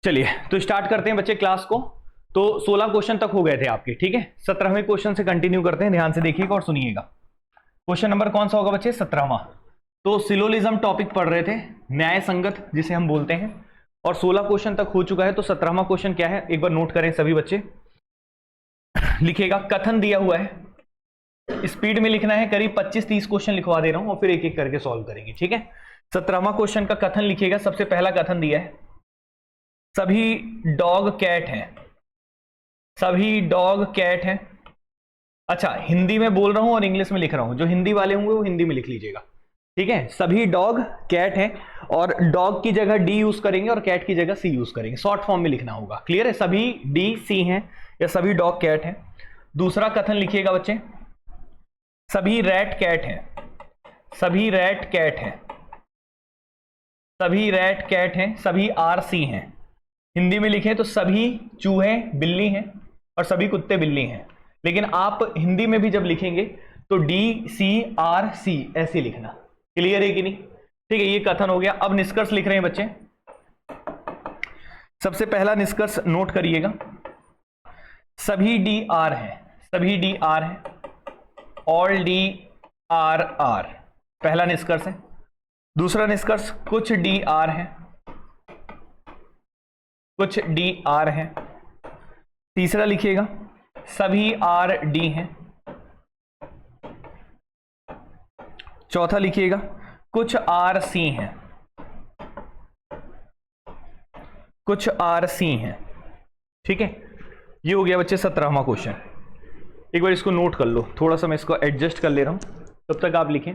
चलिए तो स्टार्ट करते हैं बच्चे क्लास को। तो 16 क्वेश्चन तक हो गए थे आपके, ठीक है। 17वें क्वेश्चन से कंटिन्यू करते हैं, ध्यान से देखिएगा और सुनिएगा। क्वेश्चन नंबर कौन सा होगा बच्चे? 17वां। तो सिलोलिज्म टॉपिक पढ़ रहे थे, न्याय संगत जिसे हम बोलते हैं, और 16 क्वेश्चन तक हो चुका है। तो 17वां क्वेश्चन क्या है एक बार नोट करें सभी बच्चे। लिखेगा, कथन दिया हुआ है, स्पीड में लिखना है, करीब 25-30 क्वेश्चन लिखवा दे रहा हूं और फिर एक एक करके सॉल्व करेंगे, ठीक है। 17वां क्वेश्चन का कथन लिखिएगा। सबसे पहला कथन दिया है, सभी डॉग कैट हैं। सभी डॉग कैट हैं। अच्छा, हिंदी में बोल रहा हूं और इंग्लिश में लिख रहा हूं, जो हिंदी वाले होंगे वो हिंदी में लिख लीजिएगा, ठीक है। सभी डॉग कैट हैं, और डॉग की जगह डी यूज करेंगे और कैट की जगह सी यूज करेंगे, शॉर्ट फॉर्म में लिखना होगा। क्लियर है? सभी डी सी हैं या सभी डॉग कैट हैं। दूसरा कथन लिखिएगा बच्चे, सभी रैट कैट हैं। सभी रैट कैट हैं। सभी रैट कैट हैं, सभी आर सी हैं। हिंदी में लिखें तो सभी चूहे बिल्ली हैं और सभी कुत्ते बिल्ली हैं। लेकिन आप हिंदी में भी जब लिखेंगे तो डी सी आर सी ऐसे लिखना। क्लियर है कि नहीं? ठीक है, ये कथन हो गया। अब निष्कर्ष लिख रहे हैं बच्चे। सबसे पहला निष्कर्ष नोट करिएगा, सभी डी आर हैं। सभी डी आर हैं, ऑल डी आर आर, पहला निष्कर्ष है। दूसरा निष्कर्ष, कुछ डी आर हैं। कुछ डी आर हैं। तीसरा लिखिएगा, सभी आर डी हैं। चौथा लिखिएगा, कुछ आर सी हैं। कुछ आर सी हैं, ठीक है। ये हो गया बच्चे 17वां क्वेश्चन। एक बार इसको नोट कर लो, थोड़ा सा मैं इसको एडजस्ट कर ले रहा हूं, तब तक आप लिखें।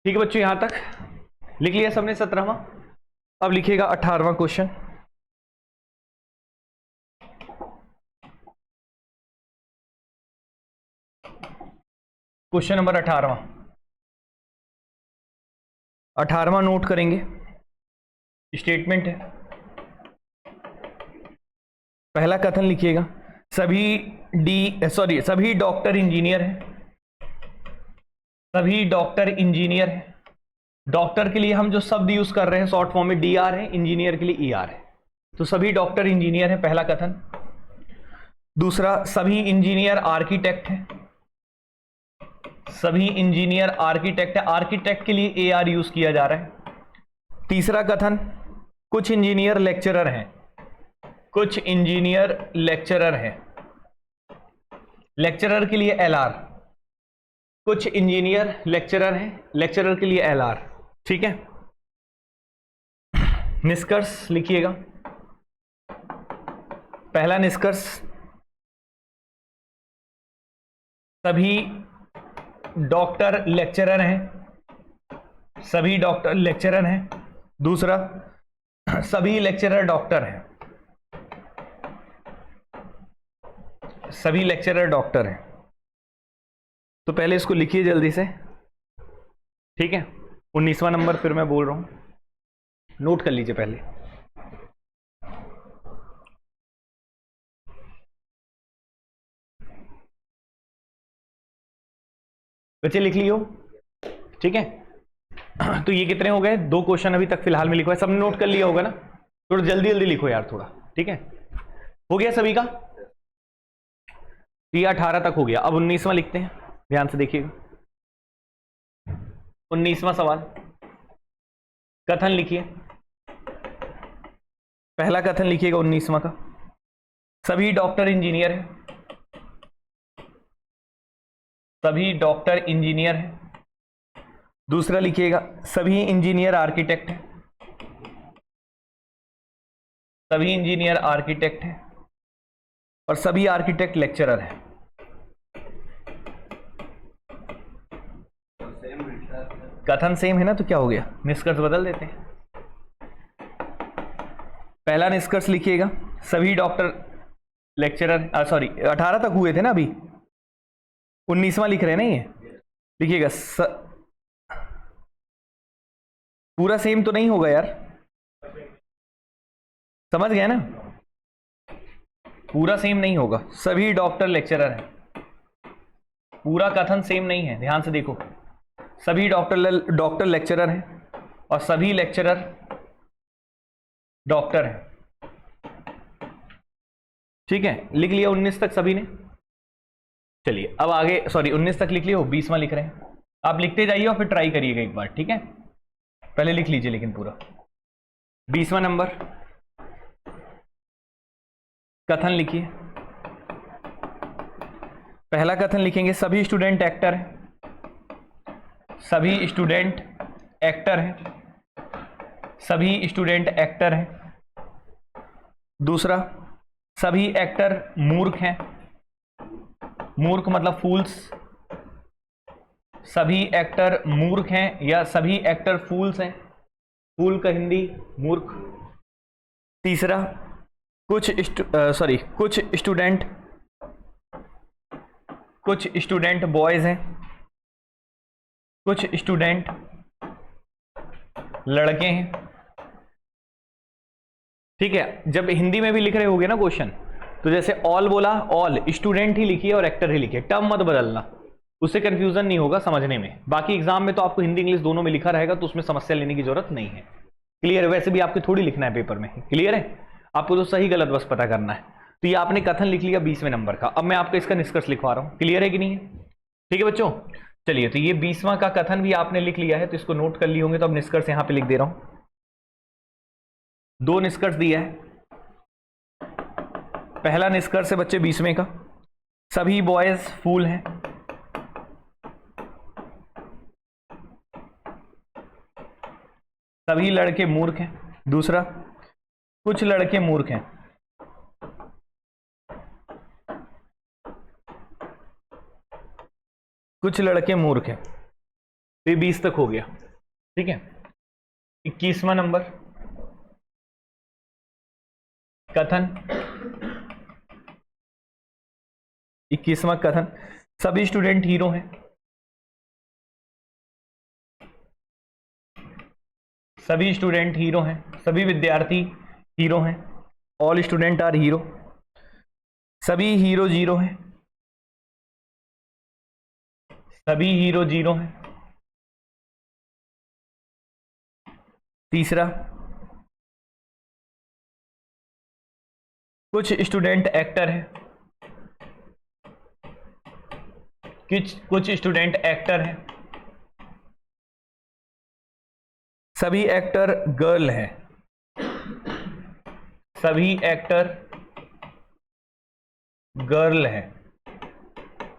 ठीक है बच्चों, यहां तक लिख लिया सबने 17वां। अब लिखिएगा 18वां क्वेश्चन। क्वेश्चन नंबर 18वां। 18वां नोट करेंगे, स्टेटमेंट है। पहला कथन लिखिएगा, सभी डॉक्टर इंजीनियर हैं। सभी डॉक्टर इंजीनियर हैं। डॉक्टर के लिए हम जो शब्द यूज कर रहे हैं शॉर्ट फॉर्म में डी आर है, इंजीनियर के लिए ई आर है। तो सभी डॉक्टर इंजीनियर हैं, पहला कथन। दूसरा, सभी इंजीनियर आर्किटेक्ट हैं। सभी इंजीनियर आर्किटेक्ट है, आर्किटेक्ट के लिए ए आर यूज किया जा रहा है। तीसरा कथन, कुछ इंजीनियर लेक्चरर हैं। कुछ इंजीनियर लेक्चरर हैं, लेक्चरर के लिए एल आर। कुछ इंजीनियर लेक्चरर हैं, लेक्चरर के लिए एल आर, ठीक है। निष्कर्ष लिखिएगा। पहला निष्कर्ष, सभी डॉक्टर लेक्चरर हैं। सभी डॉक्टर लेक्चरर हैं। दूसरा, सभी लेक्चरर डॉक्टर हैं। सभी लेक्चरर डॉक्टर हैं। तो पहले इसको लिखिए जल्दी से, ठीक है। 19वां नंबर फिर मैं बोल रहा हूं, नोट कर लीजिए पहले। बच्चे लिख लियो, ठीक है। तो ये कितने हो गए? 2 क्वेश्चन अभी तक फिलहाल में लिखो है, सबने नोट कर लिया होगा ना? थोड़ा जल्दी जल्दी लिखो यार थोड़ा, ठीक है। हो गया सभी का? ये 18 तक हो गया। अब 19वां लिखते हैं, ध्यान से देखिएगा। 19वां सवाल, कथन लिखिए। पहला कथन लिखिएगा 19वां का, सभी डॉक्टर इंजीनियर हैं। सभी डॉक्टर इंजीनियर हैं। दूसरा लिखिएगा, सभी इंजीनियर आर्किटेक्ट हैं। सभी इंजीनियर आर्किटेक्ट हैं और सभी आर्किटेक्ट लेक्चरर हैं। कथन सेम है ना, तो क्या हो गया? निष्कर्ष बदल देते हैं। पहला निष्कर्ष लिखिएगा, सभी डॉक्टर लेक्चरर, सॉरी 18 तक हुए थे ना, अभी 19वां लिख रहे हैं ना ये। लिखिएगा पूरा सेम तो नहीं होगा यार, समझ गए ना? पूरा सेम नहीं होगा, सभी डॉक्टर लेक्चरर हैं, पूरा कथन सेम नहीं है, ध्यान से देखो। सभी डॉक्टर लेक्चरर हैं और सभी लेक्चरर डॉक्टर हैं, ठीक है। लिख लिया 19 तक सभी ने। चलिए अब आगे, सॉरी 19 तक लिख लिया, 20वां लिख रहे हैं। आप लिखते जाइए और फिर ट्राई करिएगा एक बार, ठीक है। पहले लिख लीजिए लेकिन पूरा। 20वां नंबर कथन लिखिए। पहला कथन लिखेंगे, सभी स्टूडेंट एक्टर हैं, सभी स्टूडेंट एक्टर हैं, सभी स्टूडेंट एक्टर हैं। दूसरा, सभी एक्टर मूर्ख हैं, मूर्ख मतलब फूल्स, सभी एक्टर मूर्ख हैं या सभी एक्टर फूल्स हैं, फूल का हिंदी मूर्ख। तीसरा, कुछ स्टूडेंट बॉयज हैं, कुछ स्टूडेंट लड़के हैं, ठीक है। जब हिंदी में भी लिख रहे होगे ना क्वेश्चन, तो जैसे ऑल बोला, ऑल स्टूडेंट ही लिखिए और एक्टर ही लिखिए, टर्म मत बदलना, उससे कंफ्यूजन नहीं होगा समझने में। बाकी एग्जाम में तो आपको हिंदी इंग्लिश दोनों में लिखा रहेगा, तो उसमें समस्या लेने की जरूरत नहीं है। क्लियर है? वैसे भी आपके थोड़ी लिखना है पेपर में, क्लियर है? आपको तो सही गलत बस पता करना है। तो ये आपने कथन लिख लिया 20वें नंबर का। अब मैं आपको इसका निष्कर्ष लिखवा रहा हूं, क्लियर है कि नहीं है? ठीक है बच्चों, चलिए। तो ये 20वां का कथन भी आपने लिख लिया है, तो इसको नोट कर लिए होंगे। तो अब निष्कर्ष यहां पे लिख दे रहा हूं। 2 निष्कर्ष दिया है। पहला निष्कर्ष है बच्चे 20वें का, सभी बॉयज फूल हैं, सभी लड़के मूर्ख हैं। दूसरा, कुछ लड़के मूर्ख हैं, कुछ लड़के मूर्ख हैं। ये 20 तक हो गया, ठीक है। 21वां नंबर कथन, 21वां कथन, सभी स्टूडेंट हीरो हैं, सभी स्टूडेंट हीरो हैं, सभी विद्यार्थी हीरो हैं, ऑल स्टूडेंट आर हीरो, सभी हीरो जीरो हैं, सभी हीरो जीरो हैं। तीसरा, कुछ स्टूडेंट एक्टर हैं, कुछ स्टूडेंट एक्टर हैं, सभी एक्टर गर्ल हैं, सभी एक्टर गर्ल हैं,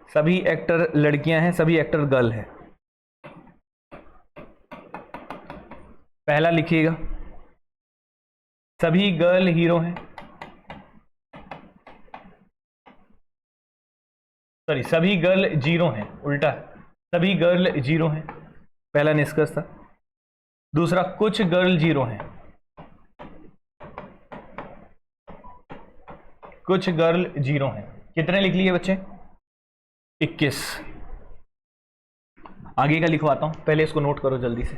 सभी एक्टर लड़कियां हैं, सभी एक्टर गर्ल हैं। पहला लिखिएगा, सभी गर्ल हीरो हैं, सॉरी सभी गर्ल जीरो हैं, उल्टा, सभी गर्ल जीरो हैं, पहला निष्कर्ष था। दूसरा, कुछ गर्ल जीरो हैं, कुछ गर्ल जीरो हैं। कितने लिख लिए बच्चे? 21। आगे का लिखवाता हूं, पहले इसको नोट करो जल्दी से।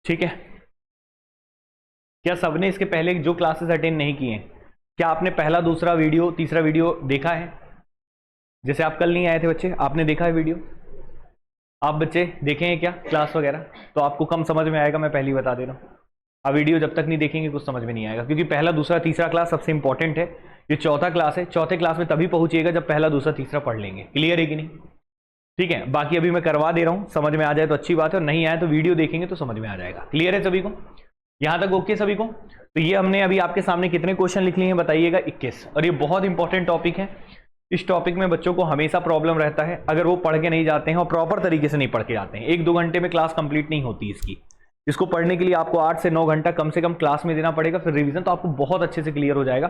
ठीक है, क्या सबने इसके पहले जो क्लासेस अटेंड नहीं किए, क्या आपने पहला दूसरा वीडियो तीसरा वीडियो देखा है? जैसे आप कल नहीं आए थे बच्चे, आपने देखा है वीडियो? आप बच्चे देखेंगे क्या क्लास वगैरह? तो आपको कम समझ में आएगा, मैं पहले ही बता दे रहा हूँ। आप वीडियो जब तक नहीं देखेंगे कुछ समझ में नहीं आएगा, क्योंकि पहला दूसरा तीसरा क्लास सबसे इंपॉर्टेंट है। ये चौथा क्लास है, चौथे क्लास में तभी पहुंचिएगा जब पहला दूसरा तीसरा पढ़ लेंगे। क्लियर है कि नहीं? ठीक है, बाकी अभी मैं करवा दे रहा हूँ, समझ में आ जाए तो अच्छी बात है, और नहीं आए तो वीडियो देखेंगे तो समझ में आ जाएगा। क्लियर है सभी को? यहां तक ओके सभी को? तो ये हमने अभी आपके सामने कितने क्वेश्चन लिख लिए हैं बताइएगा? 21। और ये बहुत इंपॉर्टेंट टॉपिक है। इस टॉपिक में बच्चों को हमेशा प्रॉब्लम रहता है अगर वो पढ़ के नहीं जाते हैं और प्रॉपर तरीके से नहीं पढ़ के जाते हैं। 1-2 घंटे में क्लास कंप्लीट नहीं होती इसकी। इसको पढ़ने के लिए आपको 8 से 9 घंटा कम से कम क्लास में देना पड़ेगा, फिर रिवीजन, तो आपको बहुत अच्छे से क्लियर हो जाएगा।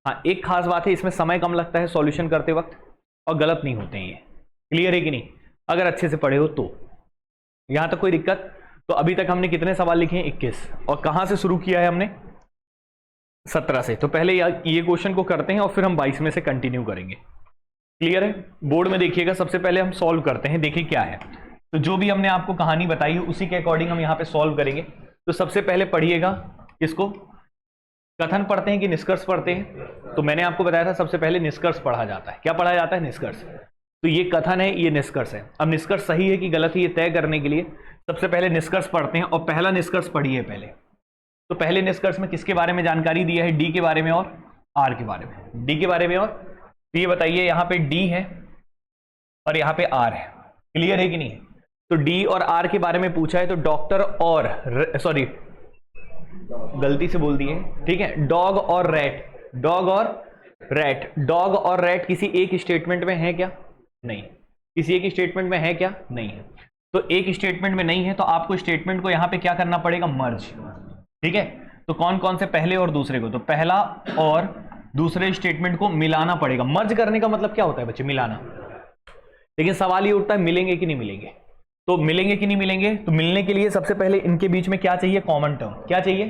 हाँ, एक खास बात है, इसमें समय कम लगता है सॉल्यूशन करते वक्त, और गलत नहीं होते हैं ये। क्लियर है कि नहीं? अगर अच्छे से पढ़े हो तो। यहां तक कोई दिक्कत? तो अभी तक हमने कितने सवाल लिखे हैं? 21। और कहां से शुरू किया है हमने? 17 से। तो पहले ये क्वेश्चन को करते हैं और फिर हम 22 में से कंटिन्यू करेंगे। क्लियर है? बोर्ड में देखिएगा, सबसे पहले हम सॉल्व करते हैं, देखिए क्या है। तो जो भी हमने आपको कहानी बताई है उसी के अकॉर्डिंग हम यहाँ पे सॉल्व करेंगे। तो सबसे पहले पढ़िएगा इसको, कथन पढ़ते हैं कि निष्कर्ष पढ़ते हैं? तो मैंने आपको बताया था सबसे पहले निष्कर्ष पढ़ा जाता है। क्या पढ़ा जाता है? निष्कर्ष। तो ये कथन है, ये निष्कर्ष है। अब निष्कर्ष सही है कि गलत है ये तय करने के लिए सबसे पहले निष्कर्ष पढ़ते हैं। और पहला निष्कर्ष पढ़िए पहले। तो पहले निष्कर्ष में किसके बारे में जानकारी दिया है? डी के बारे में और आर के बारे में। डी के बारे में और तो ये बताइए, यहाँ पे डी है और यहाँ पे आर है। क्लियर है कि नहीं? तो डी और आर के बारे में पूछा है, तो डॉक्टर और सॉरी गलती से बोल दिए, ठीक है, डॉग और रैट, डॉग और रैट, डॉग और रैट किसी एक स्टेटमेंट में है क्या? नहीं। किसी एक स्टेटमेंट में है क्या? नहीं है। तो एक स्टेटमेंट में नहीं है तो आपको स्टेटमेंट को यहां पे क्या करना पड़ेगा? मर्ज। ठीक है, तो कौन कौन से? पहले और दूसरे को। तो पहला और दूसरे स्टेटमेंट को मिलाना पड़ेगा। मर्ज करने का मतलब क्या होता है बच्चे? मिलाना। लेकिन सवाल ये उठता है मिलेंगे कि नहीं मिलेंगे। तो मिलेंगे कि नहीं मिलेंगे, तो मिलने के लिए सबसे पहले इनके बीच में क्या चाहिए? Common term. क्या चाहिए?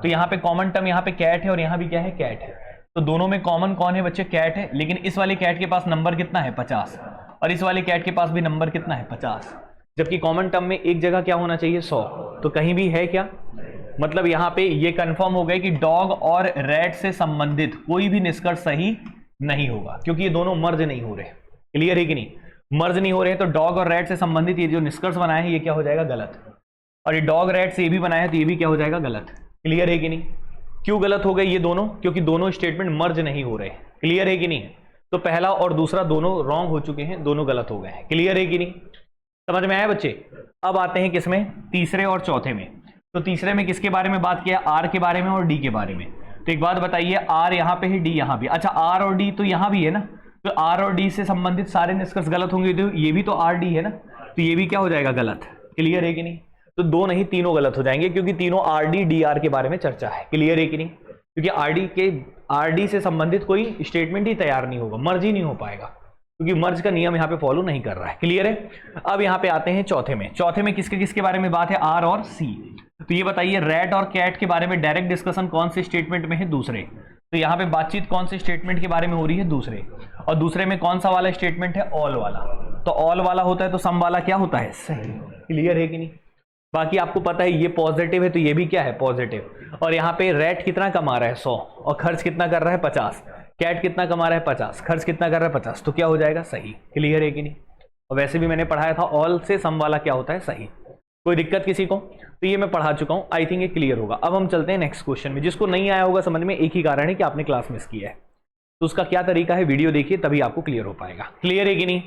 तो यहाँ पे कॉमन टर्म, यहाँ पे कैट है और यहाँ भी क्या है? कैट है। तो दोनों में कॉमन कौन है बच्चे? कैट है। लेकिन इस वाले कैट के पास नंबर कितना है? 50। और इस वाले कैट के पास भी नंबर कितना है? 50। जबकि कॉमन टर्म में एक जगह क्या होना चाहिए? 100। तो कहीं भी है क्या? मतलब यहाँ पे ये कंफर्म हो गया कि डॉग और रैट से संबंधित कोई भी निष्कर्ष सही नहीं होगा, क्योंकि ये दोनों मर्ज नहीं हो रहे। क्लियर है कि नहीं? मर्ज नहीं हो रहे हैं, तो डॉग और रैट से संबंधित ये जो निष्कर्ष बनाया है ये क्या हो जाएगा? गलत। और ये डॉग रैट से ये भी बनाया है तो ये भी क्या हो जाएगा? गलत। क्लियर है कि नहीं? क्यों गलत हो गए ये दोनों? क्योंकि दोनों स्टेटमेंट मर्ज नहीं हो रहे। क्लियर है कि नहीं? तो पहला और दूसरा दोनों रॉन्ग हो चुके हैं, दोनों गलत हो गए हैं। क्लियर है कि नहीं? समझ में आया बच्चे? अब आते हैं किसमें? तीसरे और चौथे में। तो तीसरे में किसके बारे में बात किया? आर के बारे में और डी के बारे में। तो एक बात बताइए, आर यहाँ पे है, डी यहाँ भी। अच्छा, आर और डी तो यहाँ भी है ना, तो आर और डी से संबंधित सारे निष्कर्ष गलत होंगे। तो ये भी तो आर डी है ना, तो ये भी क्या हो जाएगा? गलत। क्लियर है कि नहीं? तो दो नहीं, तीनों गलत हो जाएंगे, क्योंकि तीनों आर डी डी आर के बारे में चर्चा है। क्लियर है कि नहीं? क्योंकि आर डी से संबंधित कोई स्टेटमेंट ही तैयार नहीं होगा, मर्ज ही नहीं हो पाएगा, क्योंकि मर्ज का नियम यहाँ पे फॉलो नहीं कर रहा है। क्लियर है? अब यहाँ पे आते हैं चौथे में। चौथे में किसके किसके बारे में बात है? आर और सी। तो ये बताइए, रैट और कैट के बारे में डायरेक्ट डिस्कशन कौन से स्टेटमेंट में है? दूसरे। तो यहाँ पे बातचीत कौन से स्टेटमेंट के बारे में हो रही है? दूसरे। और दूसरे में कौन सा वाला स्टेटमेंट है? ऑल वाला। तो ऑल वाला होता है तो सम वाला क्या होता है? सही। क्लियर है कि नहीं? बाकी आपको पता है ये पॉजिटिव है तो ये भी क्या है? पॉजिटिव। और यहाँ पे रैट कितना कमा रहा है? 100। और खर्च कितना कर रहा है? 50। कैट कितना कमा रहा है? 50। खर्च कितना कर रहा है? 50। तो क्या हो जाएगा? सही। क्लियर है कि नहीं? और वैसे भी मैंने पढ़ाया था ऑल से सम वाला क्या होता है? सही। कोई दिक्कत किसी को? तो ये मैं पढ़ा चुका हूं, आई थिंक ये क्लियर होगा। अब हम चलते हैं नेक्स्ट क्वेश्चन में। जिसको नहीं आया होगा समझ में, एक ही कारण है कि आपने क्लास मिस किया है। तो उसका क्या तरीका है, वीडियो देखिए तभी आपको क्लियर हो पाएगा। क्लियर है कि नहीं?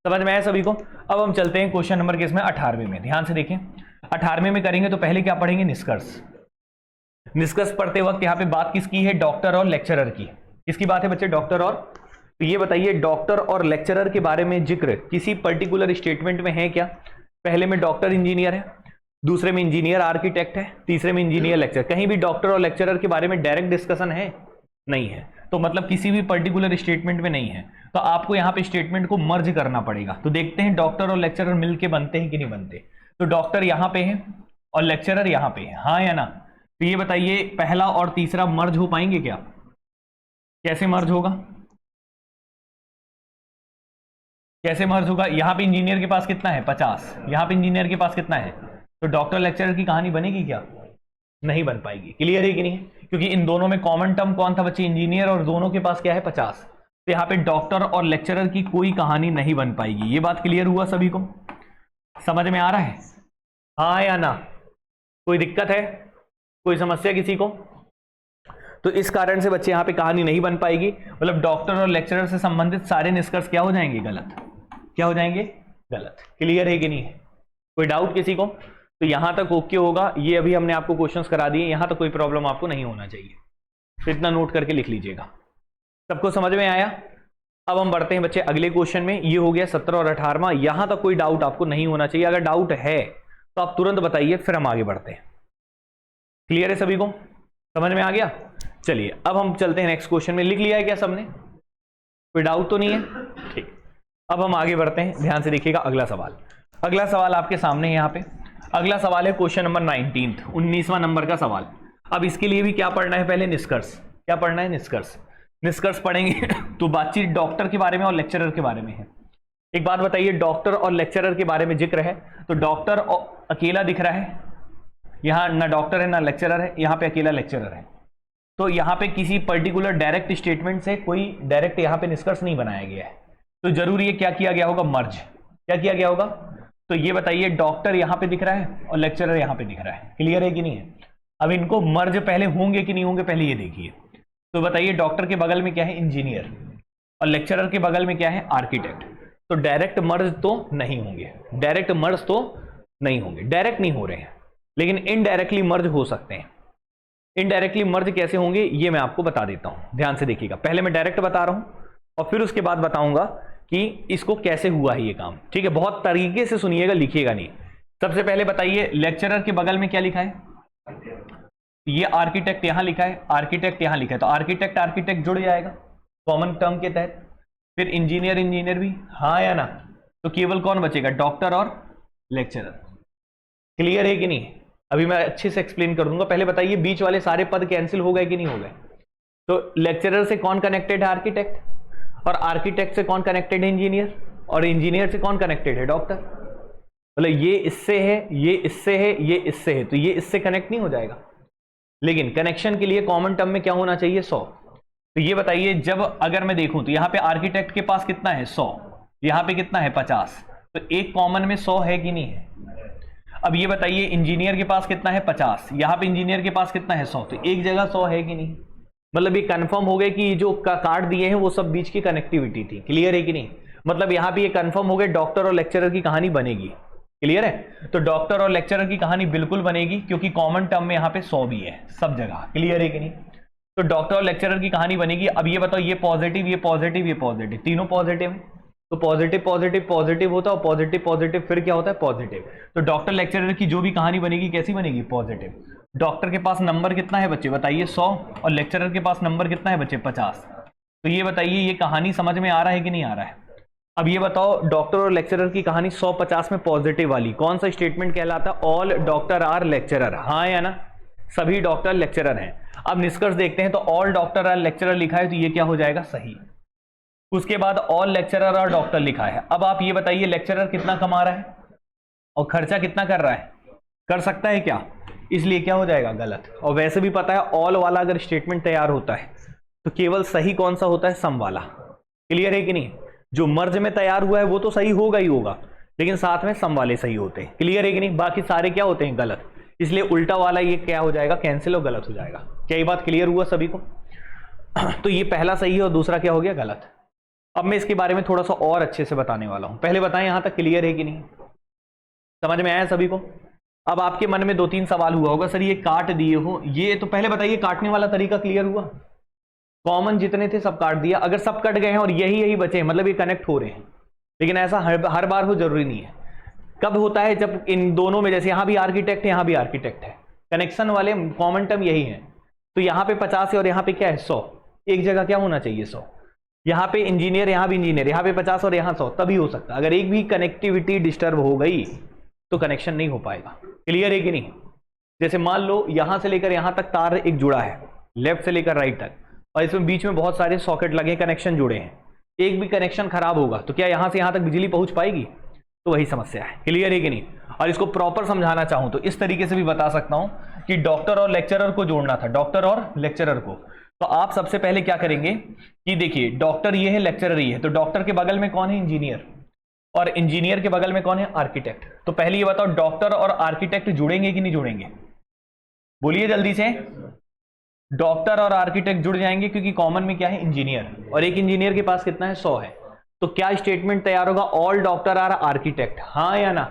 समझ में आया सभी को? अब हम चलते हैं क्वेश्चन नंबर किसमें? 18वें में। ध्यान से देखें, 18वें में करेंगे तो पहले क्या पढ़ेंगे? निष्कर्ष। निष्कर्ष पढ़ते वक्त यहाँ पे बात किसकी है? डॉक्टर और लेक्चरर की। किसकी बात है बच्चे? डॉक्टर और। तो ये बताइए, डॉक्टर और लेक्चरर के बारे में जिक्र किसी पर्टिकुलर स्टेटमेंट में है क्या? पहले में डॉक्टर इंजीनियर है, दूसरे में इंजीनियर आर्किटेक्ट है, तीसरे में इंजीनियर लेक्चर। कहीं भी डॉक्टर और लेक्चरर के बारे में डायरेक्ट डिस्कशन है? नहीं है। तो मतलब किसी भी पर्टिकुलर स्टेटमेंट में नहीं है, तो आपको यहाँ पे स्टेटमेंट को मर्ज करना पड़ेगा। तो देखते हैं डॉक्टर और लेक्चरर मिलके बनते हैं कि नहीं बनते। तो डॉक्टर यहाँ पे है और लेक्चरर यहाँ पे है, हाँ या ना? तो ये बताइए, पहला और तीसरा मर्ज हो पाएंगे क्या? कैसे मर्ज होगा? कैसे मर्ज होगा? यहाँ पे इंजीनियर के पास कितना है? 50। यहाँ पे इंजीनियर के पास कितना है? तो डॉक्टर लेक्चरर की कहानी बनेगी क्या? नहीं बन पाएगी। क्लियर है कि नहीं? क्योंकि इन दोनों में कॉमन टर्म कौन था बच्चे? इंजीनियर। और दोनों के पास क्या है? 50। तो यहाँ पे डॉक्टर और लेक्चरर की कोई कहानी नहीं बन पाएगी। ये बात क्लियर हुआ सभी को? समझ में आ रहा है? हाँ या ना? कोई दिक्कत है? कोई समस्या किसी को? तो इस कारण से बच्चे यहाँ पे कहानी नहीं बन पाएगी। मतलब डॉक्टर और लेक्चरर से संबंधित सारे निष्कर्ष क्या हो जाएंगे? गलत। क्या हो जाएंगे? गलत। क्लियर है कि नहीं? कोई डाउट किसी को? तो यहां तक ओके होगा। ये अभी हमने आपको क्वेश्चंस करा दिए, यहां तक कोई प्रॉब्लम आपको नहीं होना चाहिए। तो इतना नोट करके लिख लीजिएगा। सबको समझ में आया? अब हम बढ़ते हैं बच्चे अगले क्वेश्चन में। ये हो गया 17 और 18वां। यहां तक कोई डाउट आपको नहीं होना चाहिए। अगर डाउट है तो आप तुरंत बताइए, फिर हम आगे बढ़ते हैं। क्लियर है सभी को? समझ में आ गया? चलिए अब हम चलते हैं नेक्स्ट क्वेश्चन में। लिख लिया है क्या सबने? कोई डाउट तो नहीं है? ठीक। अब हम आगे बढ़ते हैं, ध्यान से देखिएगा। अगला सवाल, अगला सवाल आपके सामने है यहाँ पे। अगला सवाल है क्वेश्चन नंबर 19वां नंबर का सवाल। अब इसके लिए भी क्या पढ़ना है? पहले निष्कर्ष। क्या पढ़ना है? निष्कर्ष। निष्कर्ष पढ़ेंगे तो बातचीत डॉक्टर के बारे में और लेक्चरर के बारे में है। एक बात बताइए, डॉक्टर और लेक्चरर के बारे में जिक्र है, तो डॉक्टर अकेला दिख रहा है, यहां ना डॉक्टर है ना लेक्चरर है, यहां पे अकेला लेक्चरर है। तो यहां पे किसी पर्टिकुलर डायरेक्ट स्टेटमेंट से कोई डायरेक्ट यहां पे निष्कर्ष नहीं बनाया गया है, तो जरूरी है क्या किया गया होगा, मर्ज। क्या किया गया होगा? तो ये बताइए, डॉक्टर यहां पे दिख रहा है और लेक्चरर यहां पे दिख रहा है, क्लियर है कि नहीं है? अब इनको मर्ज पहले होंगे कि नहीं होंगे, पहले ये देखिए। तो बताइए, डॉक्टर के बगल में क्या है, इंजीनियर, और लेक्चरर के बगल में क्या है, आर्किटेक्ट। तो डायरेक्ट मर्ज तो नहीं होंगे, डायरेक्ट मर्ज तो नहीं होंगे, डायरेक्ट नहीं हो रहे हैं, लेकिन इनडायरेक्टली मर्ज हो सकते हैं। इनडायरेक्टली मर्ज कैसे होंगे ये मैं आपको बता देता हूं, ध्यान से देखिएगा। पहले मैं डायरेक्ट बता रहा हूं और फिर उसके बाद बताऊंगा कि इसको कैसे हुआ है ये काम, ठीक है? बहुत तरीके से सुनिएगा, लिखिएगा नहीं। सबसे पहले बताइए, लेक्चरर के बगल में क्या लिखा है? ये आर्किटेक्ट यहां लिखा है, आर्किटेक्ट यहां लिखा है, तो आर्किटेक्ट आर्किटेक्ट जुड़ जाएगा कॉमन टर्म के तहत। फिर इंजीनियर इंजीनियर भी, हाँ या ना? तो केवल कौन बचेगा, डॉक्टर और लेक्चरर। क्लियर है कि नहीं? अभी मैं अच्छे से एक्सप्लेन कर दूंगा। पहले बताइए, बीच वाले सारे पद कैंसिल हो गए कि नहीं हो गए? तो लेक्चरर से कौन कनेक्टेड है, आर्किटेक्ट, और आर्किटेक्ट से कौन कनेक्टेड है, इंजीनियर, और इंजीनियर से कौन कनेक्टेड है, डॉक्टर। मतलब ये इससे है, ये इससे है, ये इससे है, तो ये इससे कनेक्ट नहीं हो जाएगा। लेकिन कनेक्शन के लिए कॉमन टर्म में क्या होना चाहिए, 100। तो ये बताइए, जब अगर मैं देखूं तो यहां पे आर्किटेक्ट के पास कितना है, 100, यहां पे कितना है, 50, तो एक कॉमन में 100 है कि नहीं है? अब ये बताइए, इंजीनियर के पास कितना है, 50, यहां पे इंजीनियर के पास कितना है, 100, तो एक जगह 100 है कि नहीं? मतलब ये कंफर्म हो गया कि जो कार्ड दिए हैं वो सब बीच की कनेक्टिविटी थी। क्लियर है कि नहीं? मतलब यहां पे ये कंफर्म हो गया, डॉक्टर और लेक्चरर की कहानी बनेगी। क्लियर है? तो डॉक्टर और लेक्चरर की कहानी बिल्कुल बनेगी, क्योंकि कॉमन टर्म में यहां पे 100 भी है सब जगह। क्लियर है कि नहीं? तो डॉक्टर और लेक्चरर की कहानी बनेगी। अब ये बताओ, ये पॉजिटिव, ये पॉजिटिव, ये पॉजिटिव, तीनों पॉजिटिव है, तो पॉजिटिव पॉजिटिव पॉजिटिव होता है, और पॉजिटिव पॉजिटिव फिर क्या होता है, पॉजिटिव। तो डॉक्टर लेक्चरर की जो भी कहानी बनेगी कैसी बनेगी, पॉजिटिव। डॉक्टर के पास नंबर कितना है बच्चे, बताइए 100, और लेक्चरर के पास नंबर कितना है बच्चे, 50। तो ये बताइए, ये कहानी समझ में आ रहा है कि नहीं आ रहा है? अब ये बताओ, डॉक्टर और लेक्चरर की कहानी 100-50 में पॉजिटिव वाली, कौन सा स्टेटमेंट कहलाता है, ऑल डॉक्टर आर लेक्चरर, हाँ या ना? सभी डॉक्टर लेक्चरर हैं। अब निष्कर्ष देखते हैं, तो ऑल डॉक्टर आर लेक्चरर लिखा है, तो ये क्या हो जाएगा, सही। उसके बाद ऑल लेक्चरर और डॉक्टर लिखा है। अब आप ये बताइए, लेक्चरर कितना कमा रहा है और खर्चा कितना कर रहा है, कर सकता है क्या? इसलिए क्या हो जाएगा, गलत। और वैसे भी पता है, ऑल वाला अगर स्टेटमेंट तैयार होता है तो केवल सही कौन सा होता है, सम वाला। क्लियर है कि नहीं? जो मर्ज में तैयार हुआ है वो तो सही होगा ही होगा, लेकिन साथ में सम वाले सही होते हैं। क्लियर है कि नहीं? बाकी सारे क्या होते हैं, गलत। इसलिए उल्टा वाला ये क्या हो जाएगा, कैंसिल और गलत हो जाएगा। क्या ये बात क्लियर हुआ सभी को? तो ये पहला सही है और दूसरा क्या हो गया, गलत। अब मैं इसके बारे में थोड़ा सा और अच्छे से बताने वाला हूं। पहले बताएं यहां तक क्लियर है कि नहीं, समझ में आया सभी को? अब आपके मन में 2-3 सवाल हुआ होगा, सर ये काट दिए हो, ये तो पहले बताइए, काटने वाला तरीका क्लियर हुआ? कॉमन जितने थे सब काट दिया। अगर सब कट गए हैं और यही बचे हैं, मतलब ये कनेक्ट हो रहे हैं। लेकिन ऐसा हर बार हो जरूरी नहीं है। कब होता है, जब इन दोनों में, जैसे यहां भी आर्किटेक्ट है, यहां भी आर्किटेक्ट है, कनेक्शन वाले कॉमन टर्म यही है, तो यहां पे 50 है और यहां पे क्या है, 100, एक जगह क्या होना चाहिए, 100। यहां पे इंजीनियर, यहां भी इंजीनियर, यहां पे 50 और यहां 100, तभी हो सकता। अगर एक भी कनेक्टिविटी डिस्टर्ब हो गई तो कनेक्शन नहीं हो पाएगा। क्लियर है कि नहीं? जैसे मान लो यहां से लेकर यहां तक तार एक जुड़ा है, लेफ्ट से लेकर राइट तक, और इसमें बीच में बहुत सारे सॉकेट लगे, कनेक्शन जुड़े हैं। एक भी कनेक्शन खराब होगा तो क्या यहां से यहां तक बिजली पहुंच पाएगी? तो वही समस्या है। क्लियर है कि नहीं? और इसको प्रॉपर समझाना चाहूं तो इस तरीके से भी बता सकता हूं कि डॉक्टर और लेक्चरर को जोड़ना था, डॉक्टर और लेक्चरर को। तो आप सबसे पहले क्या करेंगे कि देखिए, डॉक्टर ये है, लेक्चरर ये है, तो डॉक्टर के बगल में कौन है, इंजीनियर, और इंजीनियर के बगल में कौन है, आर्किटेक्ट। तो पहले ये बताओ, डॉक्टर और आर्किटेक्ट जुड़ेंगे कि नहीं जुड़ेंगे? बोलिए जल्दी से। डॉक्टर और आर्किटेक्ट जुड़ जाएंगे, क्योंकि कॉमन में क्या है, इंजीनियर, और एक इंजीनियर के पास कितना है, 100 है। तो क्या स्टेटमेंट तैयार होगा, ऑल डॉक्टर आर आर्किटेक्ट, हाँ या ना?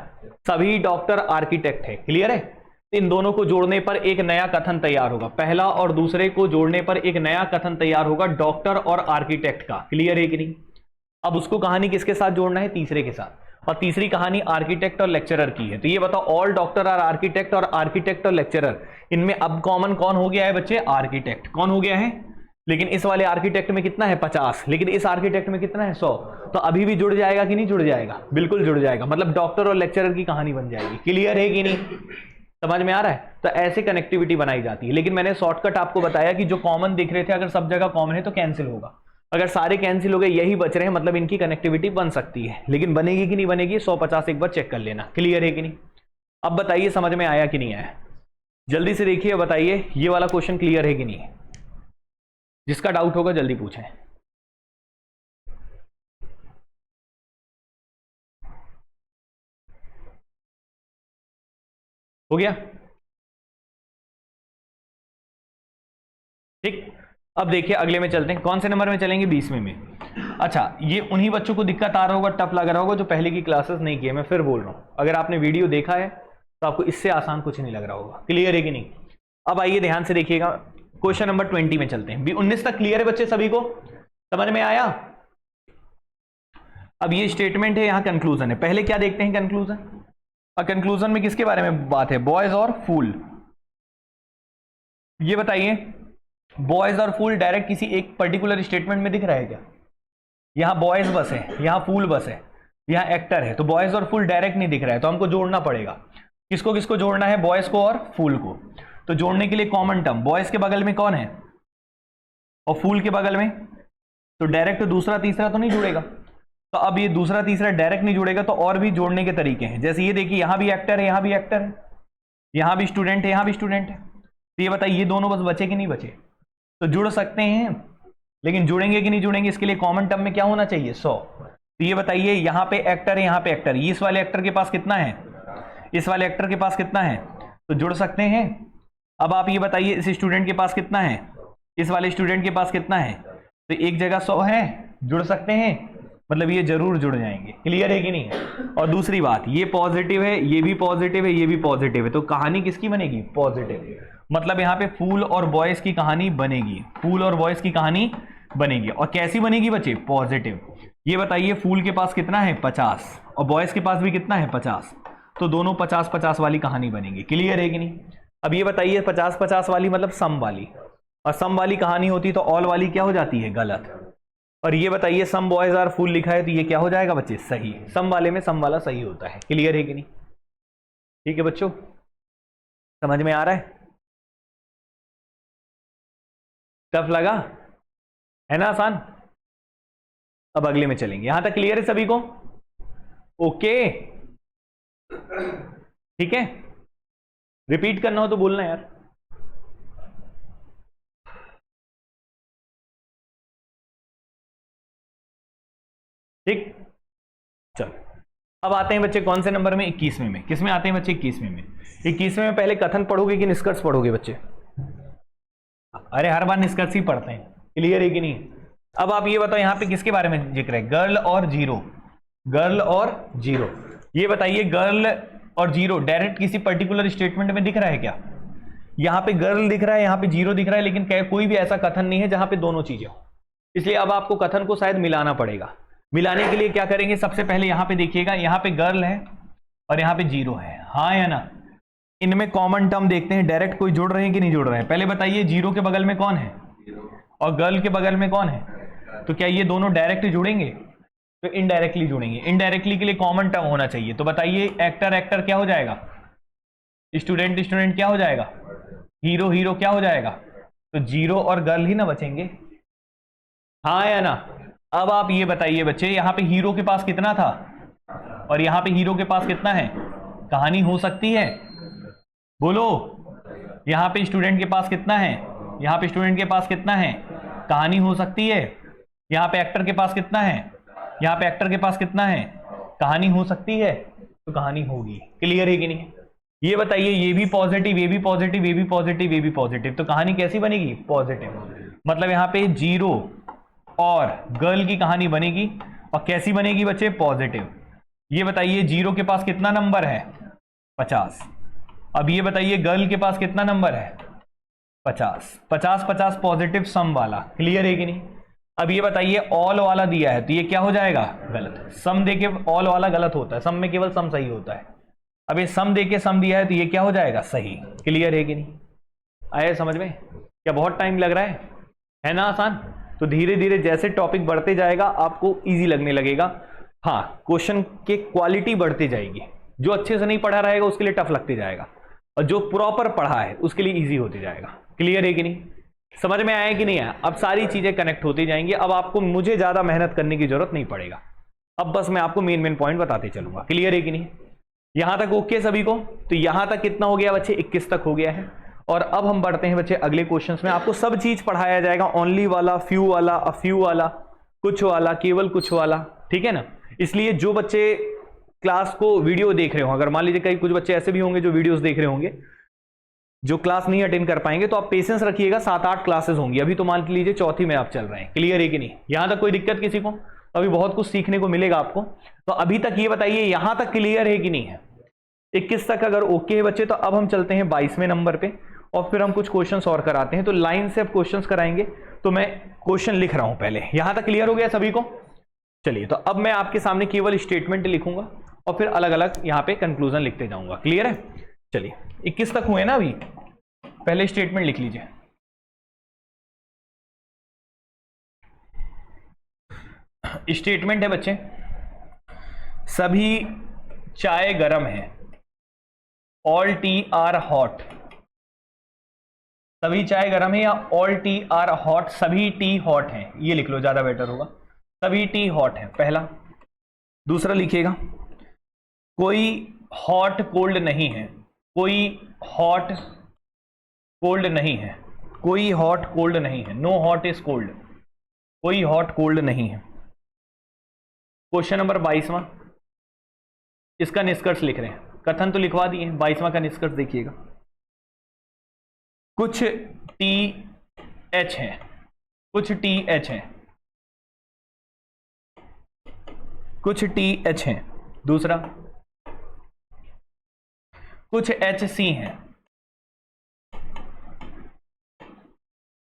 सभी डॉक्टर आर्किटेक्ट है। क्लियर है? इन दोनों को जोड़ने पर एक नया कथन तैयार होगा, पहला और दूसरे को जोड़ने पर एक नया कथन तैयार होगा, डॉक्टर और आर्किटेक्ट का। क्लियर है कि नहीं? अब उसको कहानी किसके साथ जोड़ना है, तीसरे के साथ, और तीसरी कहानी आर्किटेक्ट और लेक्चरर की है। तो ये बताओ, ऑल डॉक्टर आर आर्किटेक्ट और आर्किटेक्ट और लेक्चरर, इनमें अब कॉमन कौन हो गया है बच्चे, आर्किटेक्ट। कौन हो गया है? लेकिन इस वाले आर्किटेक्ट में कितना है, 50, लेकिन इस आर्किटेक्ट में कितना है, 100। तो अभी भी जुड़ जाएगा कि नहीं जुड़ जाएगा? बिल्कुल जुड़ जाएगा। मतलब डॉक्टर और लेक्चरर की कहानी बन जाएगी। क्लियर है कि नहीं? समझ में आ रहा है? तो ऐसे कनेक्टिविटी बनाई जाती है। लेकिन मैंने शॉर्टकट आपको बताया कि जो कॉमन दिख रहे थे, अगर सब जगह कॉमन है तो कैंसिल होगा, अगर सारे कैंसिल हो गए, यही बच रहे हैं, मतलब इनकी कनेक्टिविटी बन सकती है, लेकिन बनेगी कि नहीं बनेगी 150 एक बार चेक कर लेना। क्लियर है कि नहीं? अब बताइए समझ में आया कि नहीं आया? जल्दी से देखिए, बताइए ये वाला क्वेश्चन क्लियर है कि नहीं? जिसका डाउट होगा जल्दी पूछें। हो गया? ठीक, अब देखिए अगले में चलते हैं। कौन से नंबर में चलेंगे? 20वें में। अच्छा, ये उन्हीं बच्चों को दिक्कत आ रहा होगा, टफ लग रहा होगा, जो पहले की क्लासेस नहीं किए। मैं फिर बोल रहा हूं, अगर आपने वीडियो देखा है तो आपको इससे आसान कुछ नहीं लग रहा होगा। क्लियर है कि नहीं? अब आइए ध्यान से देखिएगा, क्वेश्चन नंबर 20 में चलते हैं। 19 तक क्लियर है बच्चे? सभी को समझ में आया? अब ये स्टेटमेंट है, यहां कंक्लूजन है। पहले क्या देखते हैं? कंक्लूजन। और कंक्लूजन में किसके बारे में बात है? बॉयज और फूल। ये बताइए, बॉयज और फूल डायरेक्ट किसी एक पर्टिकुलर स्टेटमेंट में दिख रहा है क्या? यहां बॉयज बस है, यहां फूल बस है, यहां एक्टर है, तो बॉयज और फूल डायरेक्ट नहीं दिख रहा है, तो हमको जोड़ना पड़ेगा। किसको किसको जोड़ना है? बॉयज को और फूल को। तो जोड़ने के लिए कॉमन टर्म, बॉयज के बगल में कौन है और फूल के बगल में, तो डायरेक्ट दूसरा तीसरा तो नहीं जुड़ेगा। तो अब ये दूसरा तीसरा डायरेक्ट नहीं जुड़ेगा, तो और भी जोड़ने के तरीके हैं। जैसे ये देखिए, यहां भी एक्टर है, यहां भी एक्टर है, यहां भी स्टूडेंट है, यहां भी स्टूडेंट है। तो ये बताइए ये दोनों बस बचे कि नहीं बचे? तो जुड़ सकते हैं, लेकिन जुड़ेंगे कि नहीं जुड़ेंगे, इसके लिए कॉमन टर्म में क्या होना चाहिए? 100। तो ये बताइए, यहां पे एक्टर है, यहां पे एक्टर, इस वाले एक्टर के पास कितना है, इस वाले एक्टर के पास कितना है, तो जुड़ सकते हैं। अब आप ये बताइए, इस स्टूडेंट के पास कितना है, इस वाले स्टूडेंट के पास कितना है, तो एक जगह 100 है, जुड़ सकते हैं, मतलब ये जरूर जुड़ जाएंगे। क्लियर है कि नहीं? और दूसरी बात, ये पॉजिटिव है, ये भी पॉजिटिव है, ये भी पॉजिटिव है, तो कहानी किसकी बनेगी? पॉजिटिव। मतलब यहां पे फूल और बॉयज की कहानी बनेगी, फूल और बॉयज की कहानी बनेगी। और कैसी बनेगी बच्चे? पॉजिटिव। ये बताइए, फूल के पास कितना है? 50, और बॉयज के पास भी कितना है? 50, तो दोनों 50-50 वाली कहानी बनेगी। क्लियर है कि नहीं? अब ये बताइए, 50-50 वाली मतलब सम वाली, और सम वाली कहानी होती तो ऑल वाली क्या हो जाती है? गलत। और ये बताइए, सम बॉयज आर फूल लिखा है, तो ये क्या हो जाएगा बच्चे? सही। सम वाले में सम वाला सही होता है। क्लियर है कि नहीं? ठीक है बच्चों, समझ में आ रहा है? टफ लगा है ना? आसान। अब अगले में चलेंगे। यहां तक क्लियर है सभी को? ओके, ठीक है। रिपीट करना हो तो बोलना यार। ठीक, चलो अब आते हैं बच्चे कौन से नंबर में? 21वें में। किस में आते हैं बच्चे? 21वें में। 21वें में पहले कथन पढ़ोगे कि निष्कर्ष पढ़ोगे बच्चे? अरे हर बार निष्कर्ष ही पढ़ते हैं। क्लियर है कि नहीं? अब आप ये बताओ, यहां पे किसके बारे में जिक्र है? गर्ल और जीरो। गर्ल और जीरो। ये बताइए, गर्ल और जीरो डायरेक्ट किसी पर्टिकुलर स्टेटमेंट में दिख रहा है क्या? यहां पे गर्ल दिख रहा है, यहां पे जीरो दिख रहा है, लेकिन कोई भी ऐसा कथन नहीं है जहां पे दोनों चीजें हो। इसलिए अब आपको कथन को शायद मिलाना पड़ेगा। मिलाने के लिए क्या करेंगे? सबसे पहले यहां पे देखिएगा, यहां पे गर्ल है और यहां पे जीरो है, हाँ या ना? इनमें कॉमन टर्म देखते हैं, डायरेक्ट कोई जुड़ रहे हैं कि नहीं जुड़ रहे हैं। पहले बताइए, जीरो के बगल में कौन है और गर्ल के बगल में कौन है? तो क्या ये दोनों डायरेक्ट जुड़ेंगे? तो इनडायरेक्टली जुड़ेंगे। इनडायरेक्टली के लिए कॉमन टर्म होना चाहिए। तो बताइए, एक्टर एक्टर क्या हो जाएगा? स्टूडेंट स्टूडेंट क्या हो जाएगा? हीरो हीरो क्या हो जाएगा? तो जीरो और गर्ल ही ना बचेंगे, हाँ या ना? अब आप ये बताइए बच्चे, यहां पे हीरो के पास कितना था और यहां पे हीरो के पास कितना है? कहानी हो सकती है? बोलो। यहां पे स्टूडेंट के पास कितना है, यहां पे स्टूडेंट के पास कितना है? कहानी हो सकती है। यहां पे एक्टर के पास कितना है, यहां पे एक्टर के पास कितना है? कहानी हो सकती है, तो कहानी होगी। क्लियर है कि नहीं? ये बताइए, ये भी पॉजिटिव, ये भी पॉजिटिव, ये भी पॉजिटिव, ये भी पॉजिटिव, तो कहानी कैसी बनेगी? पॉजिटिव। मतलब यहां पे जीरो और गर्ल की कहानी बनेगी, और कैसी बनेगी बच्चे? पॉजिटिव। ये बताइए, जीरो के पास कितना नंबर है? 50। अब ये बताइए, गर्ल के पास कितना नंबर है? 50। 50-50 पॉजिटिव सम वाला। क्लियर है कि नहीं? अब ये बताइए, ऑल वाला दिया है, तो ये क्या हो जाएगा? गलत। सम देके ऑल वाला गलत होता है, सम में केवल सम सही होता है। अब ये सम देके सम दिया है, तो ये क्या हो जाएगा? सही। क्लियर है कि नहीं? आया समझ में? क्या बहुत टाइम लग रहा है ना? आसान। तो धीरे धीरे जैसे टॉपिक बढ़ते जाएगा आपको इजी लगने लगेगा। हाँ, क्वेश्चन के क्वालिटी बढ़ती जाएगी। जो अच्छे से नहीं पढ़ा रहेगा उसके लिए टफ लगते जाएगा, और जो प्रॉपर पढ़ा है उसके लिए इजी होते जाएगा। क्लियर है कि नहीं? समझ में आया कि नहीं आया? अब सारी चीजें कनेक्ट होती जाएंगी, अब आपको मुझे ज्यादा मेहनत करने की जरूरत नहीं पड़ेगा। अब बस मैं आपको मेन पॉइंट बताते चलूंगा। क्लियर है कि नहीं? यहां तक ओके सभी को? तो यहां तक कितना हो गया बच्चे? 21 तक हो गया है। और अब हम बढ़ते हैं बच्चे अगले क्वेश्चंस में। आपको सब चीज पढ़ाया जाएगा, ओनली वाला, फ्यू वाला, अ फ्यू वाला, कुछ वाला, केवल कुछ वाला, ठीक है ना? इसलिए जो बच्चे क्लास को वीडियो देख रहे हो, अगर मान लीजिए कई कुछ बच्चे ऐसे भी होंगे जो वीडियोस देख रहे होंगे, जो क्लास नहीं अटेंड कर पाएंगे, तो आप पेशेंस रखिएगा, 7-8 क्लासेस होंगी। अभी तो मान लीजिए चौथी में आप चल रहे हैं। क्लियर है कि नहीं? यहां तक कोई दिक्कत किसी को? अभी बहुत कुछ सीखने को मिलेगा आपको। तो अभी तक ये बताइए यहां तक क्लियर है कि नहीं है? 21 तक अगर ओके है बच्चे, तो अब हम चलते हैं 22वें नंबर पे और फिर हम कुछ क्वेश्चंस और कराते हैं। तो लाइन से अब क्वेश्चंस कराएंगे, तो मैं क्वेश्चन लिख रहा हूं पहले। यहां तक क्लियर हो गया सभी को? चलिए, तो अब मैं आपके सामने केवल स्टेटमेंट लिखूंगा और फिर अलग अलग यहां पे कंक्लूजन लिखते जाऊंगा। क्लियर है? चलिए, 21 तक हुए ना? अभी पहले स्टेटमेंट लिख लीजिए। स्टेटमेंट है बच्चे, सभी चाय गरम है, ऑल टी आर हॉट। सभी चाय गरम है या ऑल टी आर हॉट? सभी टी हॉट है, ये लिख लो, ज्यादा बेटर होगा। सभी टी हॉट है, पहला। दूसरा लिखिएगा, कोई हॉट कोल्ड नहीं है। कोई हॉट कोल्ड नहीं है। कोई हॉट कोल्ड नहीं है। No hot is cold. कोई हॉट कोल्ड नहीं है। क्वेश्चन नंबर 22वां, इसका निष्कर्ष लिख रहे हैं। कथन तो लिखवा दिए, 22वां का निष्कर्ष देखिएगा। कुछ टी एच है। कुछ टी एच है। कुछ टी एच है। दूसरा, कुछ एच सी है।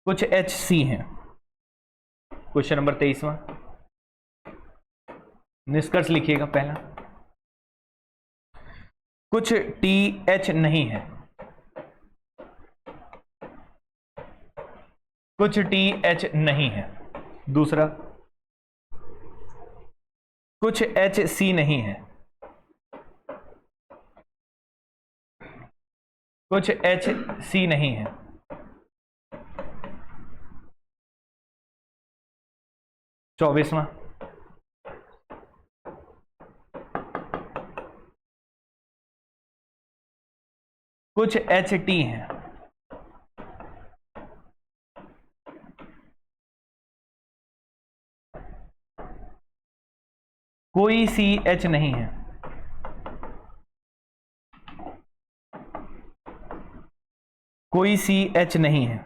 कुछ एच सी है। क्वेश्चन नंबर 23वां, निष्कर्ष लिखिएगा पहला, कुछ टी एच नहीं है। कुछ टी एच नहीं है। दूसरा, कुछ एच सी नहीं है। कुछ एच सी नहीं है। 24वां, कुछ एच टी है। कोई सी एच नहीं है। कोई सी एच नहीं है।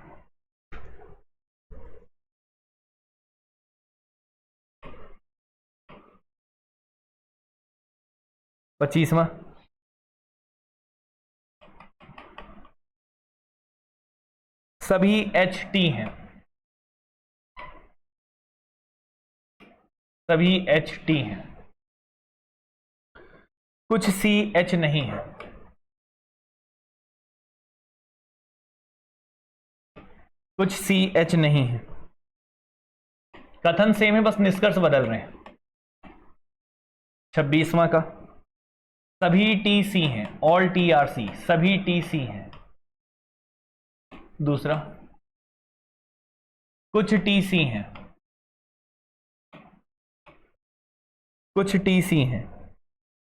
25वां, सभी एच टी हैं। सभी एच टी हैं। कुछ सी एच नहीं है। कुछ सी एच नहीं है। कथन सेम है, बस निष्कर्ष बदल रहे हैं। 26वां का, सभी टी सी हैं। All T are C. सभी टी सी हैं। दूसरा, कुछ टी सी हैं। कुछ टी सी हैं।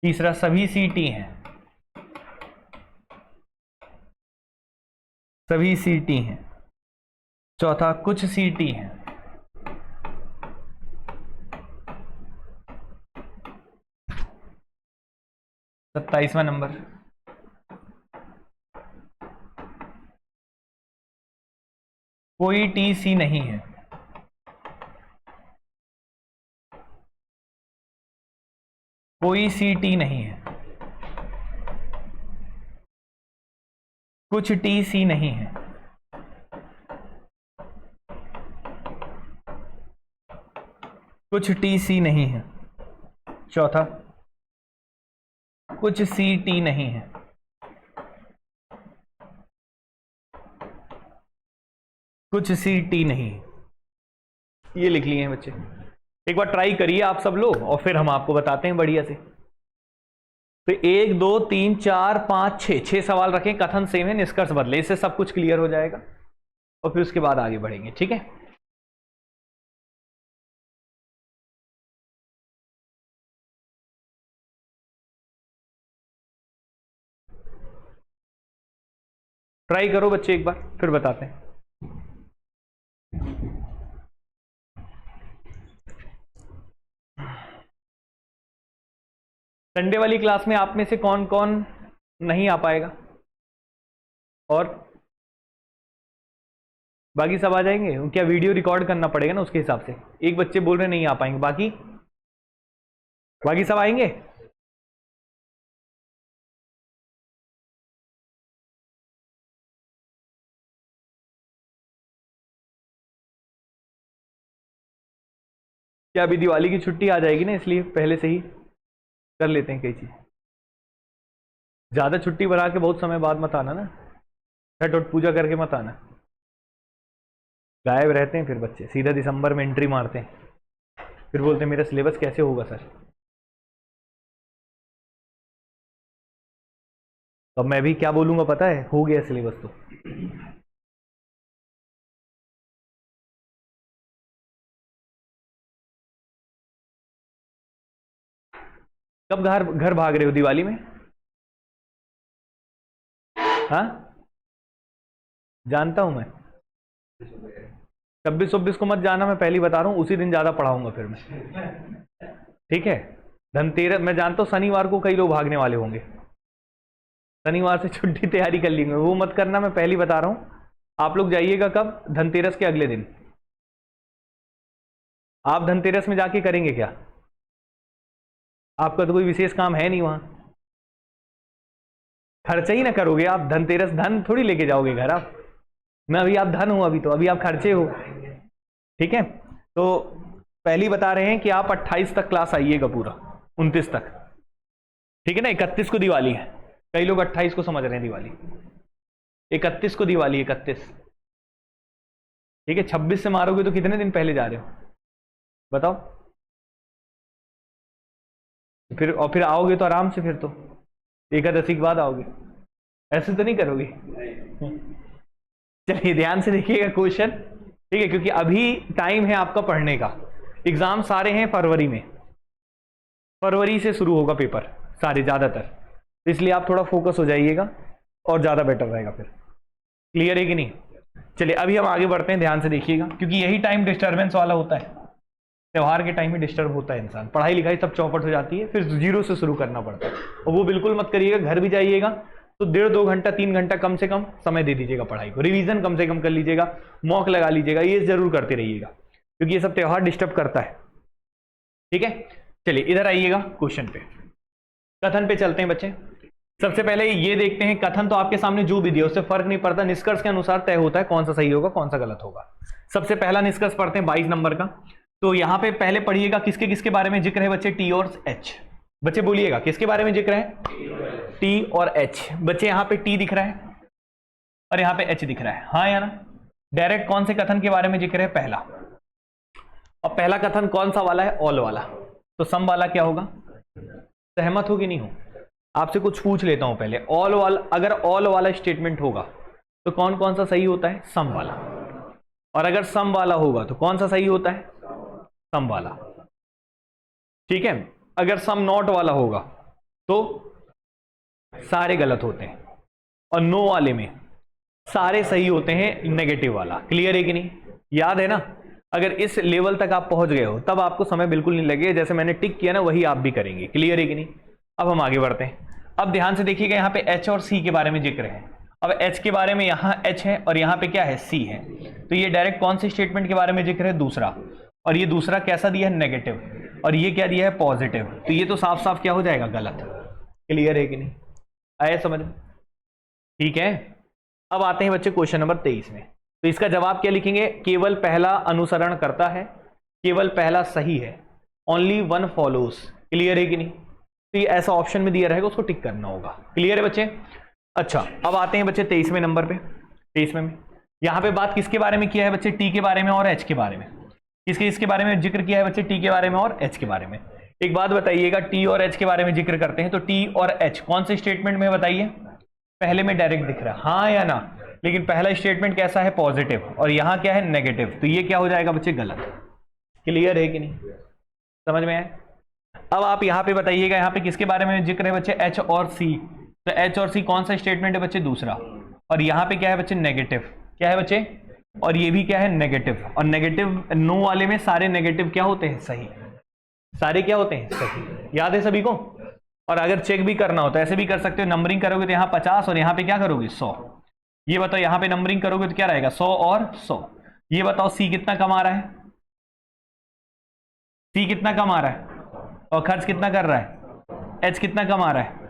तीसरा, सभी सी टी हैं। सभी सी टी हैं। चौथा, कुछ सी टी हैं। सत्ताईसवां नंबर, कोई टी सी नहीं है। कोई सी टी नहीं है। कुछ टी सी नहीं है। कुछ टी सी नहीं है। चौथा, कुछ सी टी नहीं है। कुछ सी टी नहीं है। ये लिख लिए हैं बच्चे। एक बार ट्राई करिए आप सब लोग और फिर हम आपको बताते हैं बढ़िया से। तो 1 2 3 4 5 6 सवाल रखें, कथन सेम है, निष्कर्ष बदले, इससे सब कुछ क्लियर हो जाएगा। और फिर उसके बाद आगे बढ़ेंगे, ठीक है। ट्राई करो बच्चे एक बार, फिर बताते हैं। संडे वाली क्लास में आप में से कौन कौन नहीं आ पाएगा, और बाकी सब आ जाएंगे? क्या वीडियो रिकॉर्ड करना पड़ेगा ना, उसके हिसाब से। एक बच्चे बोल रहे नहीं आ पाएंगे, बाकी बाकी सब आएंगे। क्या अभी दिवाली की छुट्टी आ जाएगी ना, इसलिए पहले से ही कर लेते हैं कई चीज। ज्यादा छुट्टी बढ़ा के बहुत समय बाद मत आना ना, छठ और पूजा करके मत आना। गायब रहते हैं फिर बच्चे, सीधा दिसंबर में एंट्री मारते हैं, फिर बोलते हैं मेरा सिलेबस कैसे होगा सर। तो मैं भी क्या बोलूंगा पता है, हो गया सिलेबस तो। कब घर घर भाग रहे हो दिवाली में? हाँ जानता हूं मैं। 26-26 को मत जाना, मैं पहले ही बता रहा हूं, उसी दिन ज्यादा पढ़ाऊंगा फिर मैं, ठीक है। धनतेरस मैं जानता हूं शनिवार को कई लोग भागने वाले होंगे, शनिवार से छुट्टी तैयारी कर लेंगे, वो मत करना, मैं पहले ही बता रहा हूं। आप लोग जाइएगा कब? धनतेरस के अगले दिन। आप धनतेरस में जाके करेंगे क्या? आपका तो कोई विशेष काम है नहीं वहां, खर्चा ही ना करोगे आप। धनतेरस धन थोड़ी लेके जाओगे घर आप, मैं अभी आप धन हूं, अभी तो अभी आप खर्चे हो, ठीक है। तो पहले ही बता रहे हैं कि आप 28 तक क्लास आइएगा पूरा, 29 तक, ठीक है ना। 31 को दिवाली है, कई लोग 28 को समझ रहे हैं दिवाली, 31 को दिवाली, 31, ठीक है। 26 से मारोगे तो कितने दिन पहले जा रहे हो बताओ? फिर और फिर आओगे तो आराम से, फिर तो एकादशी के बाद आओगे, ऐसे तो नहीं करोगे। चलिए ध्यान से देखिएगा क्वेश्चन, ठीक है, क्योंकि अभी टाइम है आपका पढ़ने का। एग्जाम सारे हैं फरवरी में, फरवरी से शुरू होगा पेपर सारे ज्यादातर, इसलिए आप थोड़ा फोकस हो जाइएगा और ज्यादा बेटर रहेगा फिर। क्लियर है कि नहीं? चलिए अभी हम आगे बढ़ते हैं, ध्यान से देखिएगा, क्योंकि यही टाइम डिस्टर्बेंस वाला होता है, त्योहार के टाइम में डिस्टर्ब होता है इंसान, पढ़ाई लिखाई सब चौपट हो जाती है, फिर जीरो से शुरू करना पड़ता है। और वो बिल्कुल मत करिएगा, घर भी जाइएगा तो 1.5-2 घंटा 3 घंटा कम से कम समय दे दीजिएगा पढ़ाई को, रिवीजन कम से कम कर लीजिएगा, मॉक लगा लीजिएगा, ये जरूर करते रहिएगा, क्योंकि ये सब त्योहार डिस्टर्ब करता है, ठीक है। चलिए इधर आइएगा क्वेश्चन पे, कथन पे चलते हैं बच्चे। सबसे पहले ये देखते हैं, कथन तो आपके सामने जो भी दिया उससे फर्क नहीं पड़ता, निष्कर्ष के अनुसार तय होता है कौन सा सही होगा कौन सा गलत होगा। सबसे पहला निष्कर्ष पढ़ते हैं 22 नंबर का। तो यहां पे पहले पढ़िएगा किसके किसके बारे में जिक्र है बच्चे, टी और एच। बच्चे बोलिएगा किसके बारे में जिक्र है, टी और एच। बच्चे यहां पे टी दिख रहा है और यहां पे एच दिख रहा है, हाँ या ना। डायरेक्ट कौन से कथन के बारे में जिक्र है, पहला। और पहला कथन कौन सा वाला है, ऑल वाला। तो सम वाला क्या होगा, सहमत हो कि नहीं हो? आपसे कुछ पूछ लेता हूं पहले, ऑल वाला, अगर ऑल वाला स्टेटमेंट होगा तो कौन कौन सा सही होता है, सम वाला। और अगर सम वाला होगा तो कौन सा सही होता है, सम वाला, ठीक है। अगर सम नॉट वाला होगा तो सारे गलत होते हैं, और नो वाले में सारे सही होते हैं, नेगेटिव वाला। क्लियर है कि नहीं? याद है ना? अगर इस लेवल तक आप पहुंच गए हो तब आपको समय बिल्कुल नहीं लगेगा, जैसे मैंने टिक किया ना वही आप भी करेंगे। क्लियर है कि नहीं? अब हम आगे बढ़ते हैं। अब ध्यान से देखिएगा, यहां पे एच और सी के बारे में जिक्र है। अब एच के बारे में यहां एच है और यहां पे क्या है, सी है। तो ये डायरेक्ट कौन से स्टेटमेंट के बारे में जिक्र है, दूसरा। और ये दूसरा कैसा दिया है, नेगेटिव, और ये क्या दिया है, पॉजिटिव। तो ये तो साफ साफ क्या हो जाएगा, गलत। क्लियर है कि नहीं? आया समझ में? ठीक है। अब आते हैं बच्चे क्वेश्चन नंबर 23 में। तो इसका जवाब क्या लिखेंगे, केवल पहला अनुसरण करता है, केवल पहला सही है, ओनली वन फॉलोज। क्लियर है कि नहीं? तो ये ऐसा ऑप्शन में दिया रहेगा, उसको टिक करना होगा। क्लियर है बच्चे? अच्छा अब आते हैं बच्चे 23वें नंबर पे। 23वें में यहां पे बात किसके बारे में किया है बच्चे, टी के बारे में और एच के बारे में। इसके बारे में जिक्र किया है बच्चे, टी के बारे में और एच के बारे में। एक बात बताइएगा, टी और एच के बारे में जिक्र करते हैं तो टी और एच कौन से स्टेटमेंट में बताइए, पहले में डायरेक्ट दिख रहा है, हाँ या ना? लेकिन पहला स्टेटमेंट कैसा है, पॉजिटिव, और यहां क्या है, नेगेटिव, तो ये क्या हो जाएगा बच्चे, गलत। क्लियर है कि नहीं, समझ में आए? अब आप यहां पे बताइएगा, यहां पे किसके बारे में जिक्र है बच्चे, एच और सी। तो एच और सी कौन सा स्टेटमेंट है बच्चे, दूसरा, और यहां पे क्या है बच्चे, नेगेटिव, क्या है बच्चे, और ये भी क्या है, नेगेटिव, और नेगेटिव नो वाले में सारे नेगेटिव क्या होते हैं, सही, सारे क्या होते हैं, सही। याद है सभी को? और अगर चेक भी करना होता है ऐसे भी कर सकते हो, नंबरिंग करोगे तो यहाँ 50 और यहाँ पे क्या करोगे, 100। ये बताओ यहाँ पे नंबरिंग करोगे तो क्या रहेगा, 100 और 100। ये बताओ सी कितना कमा रहा है, सी कितना कमा रहा है और खर्च कितना कर रहा है, एच कितना कमा रहा है,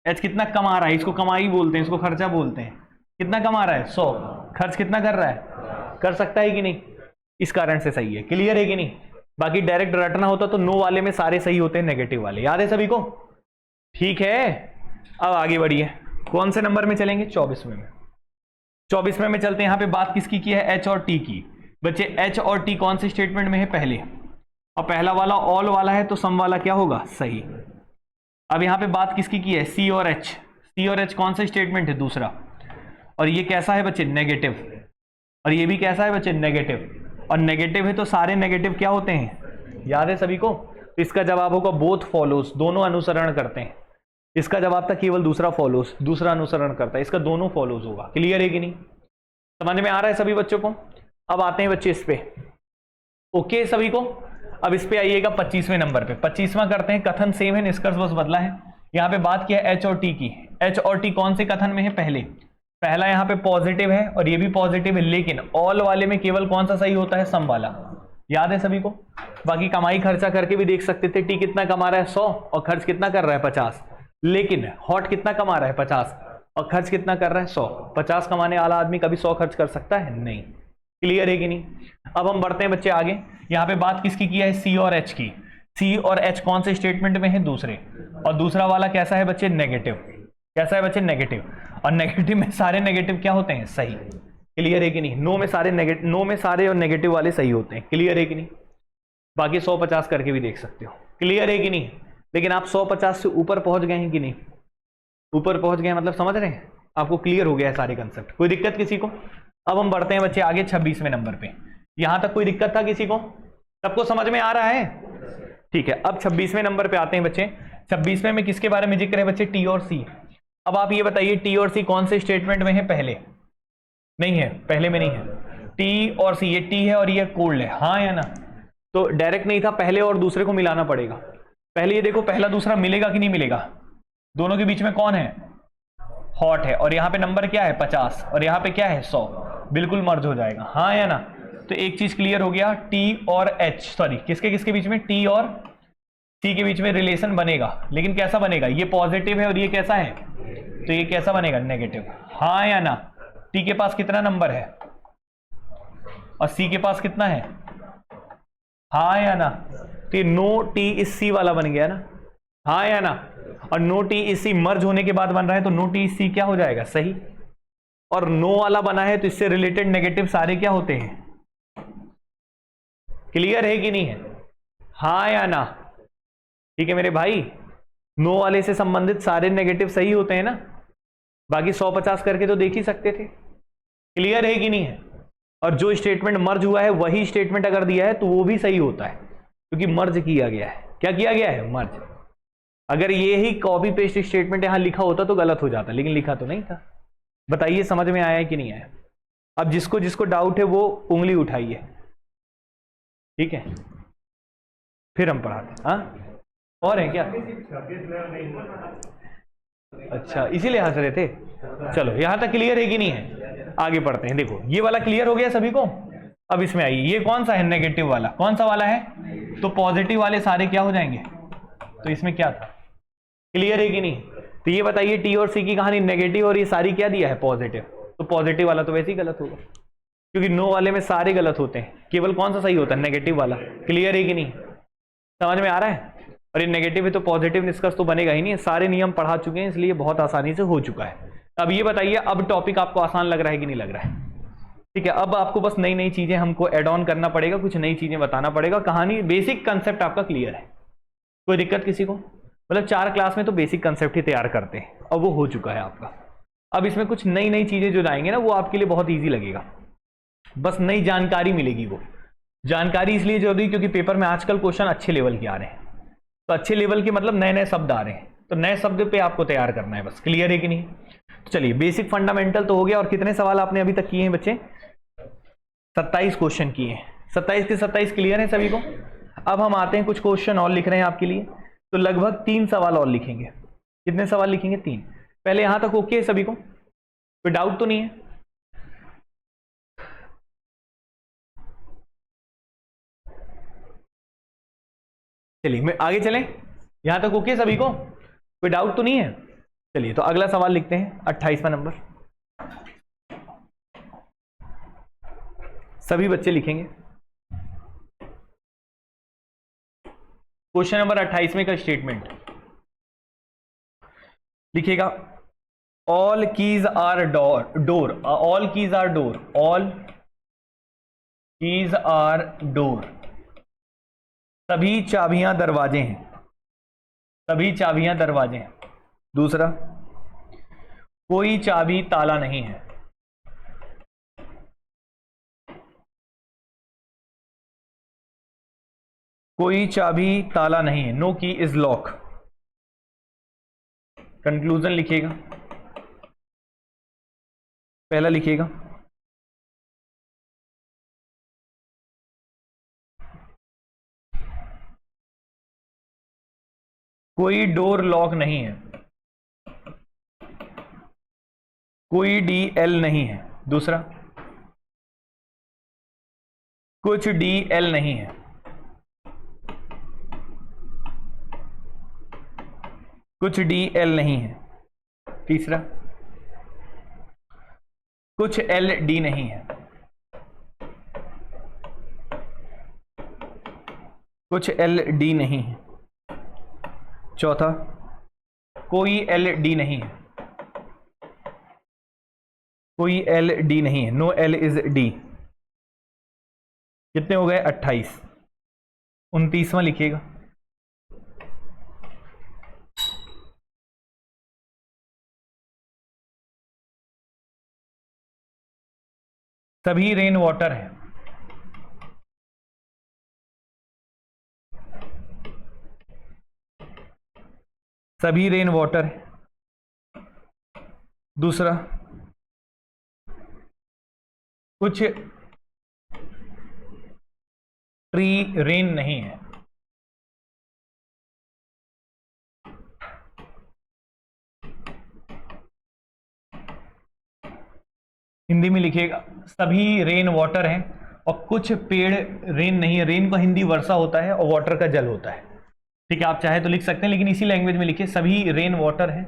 एच कितना कमा रहा है, इसको कमाई बोलते हैं, इसको खर्चा बोलते हैं। कितना कमा रहा है, 100, खर्च कितना कर रहा है, कर सकता है कि नहीं, इस कारण से सही है। क्लियर है कि नहीं? बाकी डायरेक्ट रटना होता तो नो वाले में सारे सही होते हैं, नेगेटिव वाले। याद है सभी को? ठीक है, अब आगे बढ़िए, कौन से नंबर में चलेंगे, 24वें में। 24वें में चलते हैं। यहां पे बात किसकी की है, एच और टी की। बच्चे एच और टी कौन से स्टेटमेंट में है, पहले, और पहला वाला ऑल वाला है तो सम वाला क्या होगा, सही। अब यहां पे बात किसकी की है, सी और एच। सी और एच कौन सा स्टेटमेंट है, दूसरा, और ये कैसा है बच्चे, नेगेटिव, और ये भी कैसा है बच्चे, नेगेटिव, और नेगेटिव है तो सारे नेगेटिव क्या होते हैं, याद है सभी को? तो इसका जवाब होगा बोथ फॉलोज, दोनों अनुसरण करते हैं। इसका जवाब था केवल दूसरा फॉलोज, दूसरा अनुसरण करता है, इसका दोनों फॉलोज होगा। क्लियर है कि नहीं, समझ में आ रहा है सभी बच्चों को? अब आते हैं बच्चे इस पे, ओके सभी को? अब इस पे आइएगा 25वें नंबर पे। 25वां करते हैं, कथन सेम है, निष्कर्ष बस बदला है। यहाँ पे बात किया एच और टी की। एच और टी कौन से कथन में है, पहले, पहला यहाँ पे पॉजिटिव है और ये भी पॉजिटिव है, लेकिन ऑल वाले में केवल कौन सा सही होता है, सम वाला। याद है सभी को? बाकी कमाई खर्चा करके भी देख सकते थे, टी कितना कमा रहा है, 100, और खर्च कितना कर रहा है, 50, लेकिन हॉट कितना कमा रहा है, 50, और खर्च कितना कर रहा है, 100। 50 कमाने वाला आदमी कभी 100 खर्च कर सकता है, नहीं। क्लियर है कि नहीं? अब हम बढ़ते हैं बच्चे आगे। यहाँ पे बात किसकी की है, सी और एच की। सी और एच कौन से स्टेटमेंट में है, दूसरे, और दूसरा वाला कैसा है बच्चे, नेगेटिव। कैसा है बच्चे, नेगेटिव, और नेगेटिव में सारे नेगेटिव क्या होते हैं, सही। क्लियर है कि नहीं? नो में सारे नेगेटिव, नो में सारे और नेगेटिव वाले सही होते हैं। क्लियर है कि नहीं? बाकी 150 करके भी देख सकते हो। क्लियर है कि नहीं? लेकिन आप 150 से ऊपर पहुंच गए हैं कि नहीं? ऊपर पहुंच गए मतलब समझ रहे हैं, आपको क्लियर हो गया है सारे कंसेप्ट, कोई दिक्कत किसी को? अब हम बढ़ते हैं बच्चे आगे 26वें नंबर पे। यहां तक कोई दिक्कत था किसी को? सबको समझ में आ रहा है? ठीक है, अब 26वें नंबर पे आते हैं बच्चे। 26वें में किसके बारे में जिक्र है बच्चे, टी और सी। अब आप ये बताइए, टी और सी कौन से स्टेटमेंट में है, पहले नहीं है, पहले में नहीं है। टी और सी, ये टी है और ये कोल्ड है, हाँ या ना? तो डायरेक्ट नहीं था, पहले और दूसरे को मिलाना पड़ेगा। पहले ये देखो, पहला दूसरा मिलेगा कि नहीं मिलेगा? दोनों के बीच में कौन है, हॉट है, और यहाँ पे नंबर क्या है, 50, और यहाँ पे क्या है, 100, बिल्कुल मर्ज हो जाएगा, हाँ या ना? तो एक चीज क्लियर हो गया, टी और एच, सॉरी किसके किसके बीच में, टी और सी के बीच में रिलेशन बनेगा, लेकिन कैसा बनेगा, ये पॉजिटिव है और ये कैसा है, तो ये कैसा बनेगा, नेगेटिव, हाँ या ना? टी के पास कितना नंबर है और सी के पास कितना है, हाँ या ना? तो नो टी इस सी वाला बन गया ना, हाँ या ना? और नो टी इस सी मर्ज होने के बाद बन रहा है, तो नो टी इस सी क्या हो जाएगा, सही। और नो वाला बना है तो इससे रिलेटेड नेगेटिव सारे क्या होते हैं, क्लियर है कि नहीं है, हाँ या ना? ठीक है मेरे भाई, नो वाले से संबंधित सारे नेगेटिव सही होते हैं ना, बाकी 150 करके तो देख ही सकते थे। क्लियर है कि नहीं है? और जो स्टेटमेंट मर्ज हुआ है वही स्टेटमेंट अगर दिया है तो वो भी सही होता है, क्योंकि मर्ज किया गया है। क्या किया गया है, मर्ज। अगर ये ही कॉपी पेस्ट स्टेटमेंट यहां लिखा होता तो गलत हो जाता, लेकिन लिखा तो नहीं था। बताइए समझ में आया है कि नहीं आया? अब जिसको जिसको डाउट है वो उंगली उठाइए, ठीक है, फिर हम पढ़ाते। हाँ और है क्या? अच्छा इसीलिए हंस रहे थे। चलो यहां तक क्लियर है कि नहीं है? आगे पढ़ते हैं। देखो ये वाला क्लियर हो गया सभी को। अब इसमें आइए, ये कौन सा है, नेगेटिव वाला, कौन सा वाला है, तो पॉजिटिव वाले सारे क्या हो जाएंगे, तो इसमें क्या था, क्लियर है कि नहीं? तो ये बताइए, टी और सी की कहानी नेगेटिव और ये सारी क्या दिया है, पॉजिटिव, तो पॉजिटिव वाला तो वैसे ही गलत होगा, क्योंकि नो वाले में सारे गलत होते हैं, केवल कौन सा सही होता है, नेगेटिव वाला। क्लियर है कि नहीं? समझ में आ रहा है? और ये नेगेटिव है तो पॉजिटिव निष्कर्ष तो बनेगा ही नहीं, सारे नियम पढ़ा चुके हैं, इसलिए बहुत आसानी से हो चुका है। अब ये बताइए, अब टॉपिक आपको आसान लग रहा है कि नहीं लग रहा है? ठीक है, अब आपको बस नई नई चीजें हमको एड ऑन करना पड़ेगा, कुछ नई चीजें बताना पड़ेगा, कहानी बेसिक कंसेप्ट आपका क्लियर है। कोई दिक्कत किसी को? मतलब 4 क्लास में तो बेसिक कंसेप्ट ही तैयार करते हैं, अब वो हो चुका है आपका। अब इसमें कुछ नई नई चीजें जो लाएंगे ना, वो आपके लिए बहुत ईजी लगेगा, बस नई जानकारी मिलेगी। वो जानकारी इसलिए जरूरी क्योंकि पेपर में आजकल क्वेश्चन अच्छे लेवल के आ रहे हैं, तो अच्छे लेवल के मतलब नए नए शब्द आ रहे हैं, तो नए शब्द पे आपको तैयार करना है बस। क्लियर है कि नहीं? तो चलिए, बेसिक फंडामेंटल तो हो गया। और कितने सवाल आपने अभी तक किए हैं बच्चे? 27 क्वेश्चन किए हैं। 27 के 27 क्लियर है सभी को? अब हम आते हैं, कुछ क्वेश्चन और लिख रहे हैं आपके लिए, तो लगभग 3 सवाल और लिखेंगे। कितने सवाल लिखेंगे? 3। पहले यहां तक ओके है सभी को? कोई डाउट तो नहीं है? चलिए मैं आगे चलें, यहां तक ओके सभी को? कोई डाउट तो नहीं है? चलिए तो अगला सवाल लिखते हैं, 28वां नंबर। सभी बच्चे लिखेंगे क्वेश्चन नंबर 28 में का स्टेटमेंट लिखेगा, all keys are door, all keys are door, all keys are door, सभी चाबियां दरवाजे हैं, सभी चाबियां दरवाजे हैं। दूसरा, कोई चाबी ताला नहीं है, कोई चाबी ताला नहीं है, नो की इज लॉक। कंक्लूजन लिखिएगा, पहला लिखिएगा, कोई डोर लॉक नहीं है, कोई DL नहीं है। दूसरा, कुछ DL नहीं है, कुछ DL नहीं है। तीसरा, कुछ LD नहीं है, कुछ LD नहीं है। चौथा, कोई LD नहीं है, कोई LD नहीं है, नो L इज D। कितने हो गए? 28। 29वां लिखिएगा, सभी रेन वाटर है, सभी रेन वाटर है। दूसरा, कुछ ट्री रेन नहीं है, हिंदी में लिखिएगा, सभी रेन वाटर हैं और कुछ पेड़ रेन नहीं है। रेन का हिंदी वर्षा होता है और वाटर का जल होता है, ठीक है? आप चाहे तो लिख सकते हैं, लेकिन इसी लैंग्वेज में लिखिए, सभी रेन वाटर हैं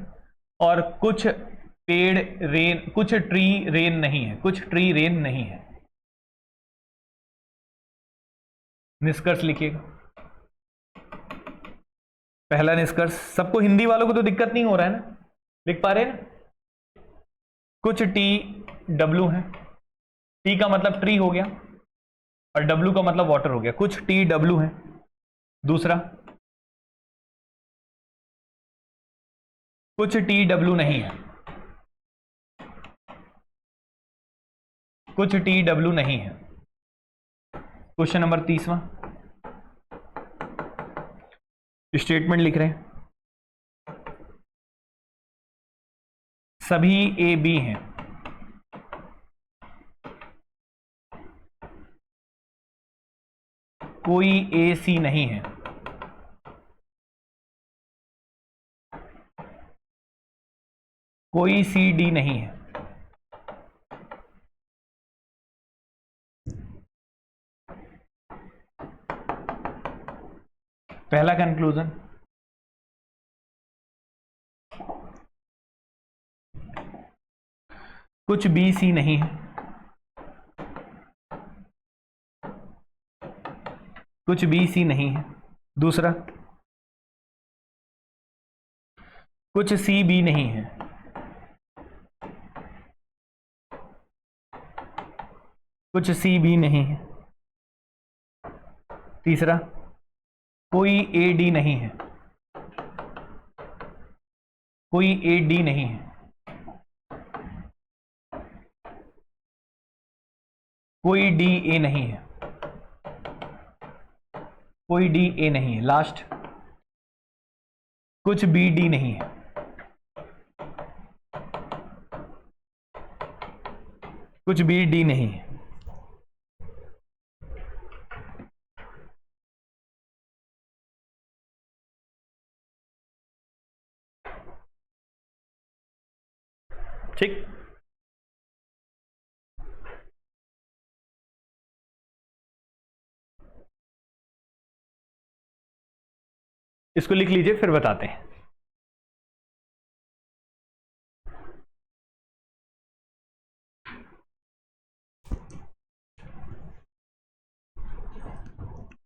और कुछ पेड़ रेन, कुछ ट्री रेन नहीं है, कुछ ट्री रेन नहीं है। निष्कर्ष लिखिएगा, पहला निष्कर्ष, सबको हिंदी वालों को तो दिक्कत नहीं हो रहा है ना? लिख पा रहे हैं ना? कुछ TW है, T का मतलब ट्री हो गया और W का मतलब वाटर हो गया, कुछ TW है। दूसरा, कुछ TW नहीं है, कुछ TW नहीं है। क्वेश्चन नंबर 30वां स्टेटमेंट लिख रहे हैं, सभी AB हैं, कोई AC नहीं है, कोई CD नहीं है। पहला कंक्लूजन, कुछ BC नहीं है, कुछ BC नहीं है। दूसरा, कुछ CB नहीं है, कुछ CB नहीं है। तीसरा, कोई AD नहीं है, कोई AD नहीं है। कोई डी ए नहीं है, कोई डी ए नहीं है। लास्ट, कुछ बी डी नहीं है, कुछ बी डी नहीं है। ठीक, इसको लिख लीजिए फिर बताते हैं।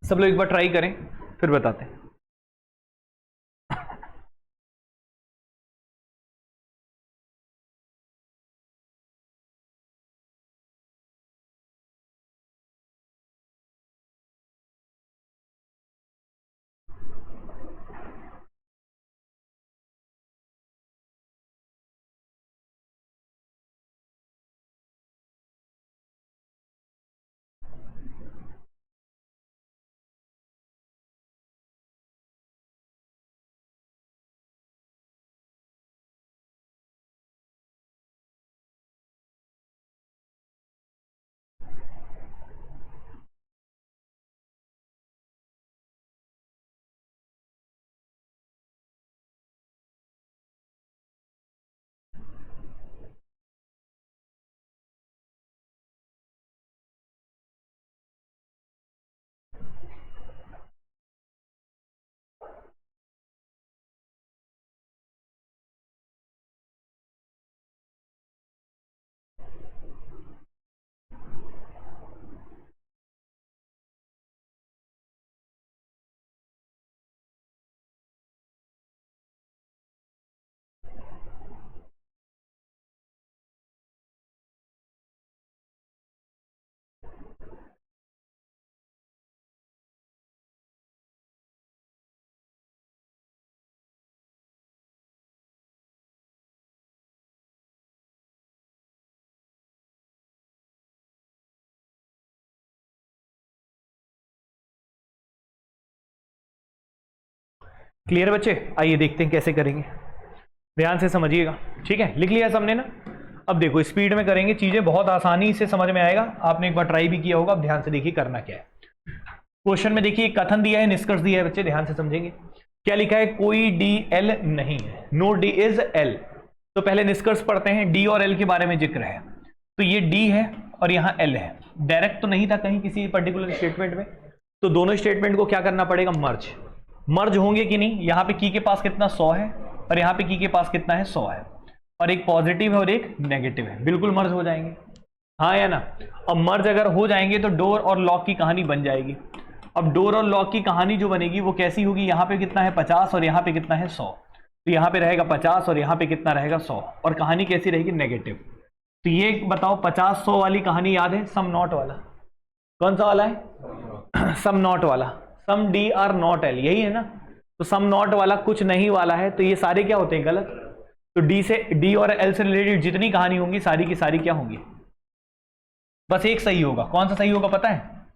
सब लोग एक बार ट्राई करें फिर बताते हैं। क्लियर बच्चे? आइए देखते हैं कैसे करेंगे, ध्यान से समझिएगा। ठीक है, लिख लिया सबने ना? अब देखो स्पीड में करेंगे, चीजें बहुत आसानी से समझ में आएगा। आपने एक बार ट्राई भी किया होगा। अब ध्यान से देखिए करना क्या है। क्वेश्चन में देखिए कथन दिया है, निष्कर्ष दिया है बच्चे, ध्यान से समझेंगे। क्या लिखा है? कोई डी एल नहीं है, नो डी इज एल। तो पहले निष्कर्ष पढ़ते हैं। डी और एल के बारे में जिक्र है, तो ये डी है और यहाँ एल है। डायरेक्ट तो नहीं था कहीं किसी पर्टिकुलर स्टेटमेंट में, तो दोनों स्टेटमेंट को क्या करना पड़ेगा? मर्ज होंगे कि नहीं? यहाँ पे की के पास कितना 100 है और यहाँ पे की के पास कितना है 100 है, और एक पॉजिटिव है और एक नेगेटिव है, बिल्कुल मर्ज हो जाएंगे, हाँ या ना? अब मर्ज अगर हो जाएंगे तो डोर और लॉक की कहानी बन जाएगी। अब डोर और लॉक की कहानी जो बनेगी वो कैसी होगी? यहाँ पे कितना है 50 और यहाँ पे कितना है 100, तो यहाँ पे रहेगा 50 और यहाँ पे कितना रहेगा 100, और कहानी कैसी रहेगी? नेगेटिव। तो ये बताओ 50-100 वाली कहानी याद है? सम नॉट वाला, कौन सा वाला है? सम नॉट वाला, सम डी आर नॉट एल, यही है ना? तो सम नॉट वाला कुछ नहीं वाला है, तो ये सारे क्या होते हैं? गलत। तो डी और एल से रिलेटेड जितनी कहानी होंगी सारी की सारी क्या होंगी? बस एक सही होगा। कौन सा सही होगा पता है?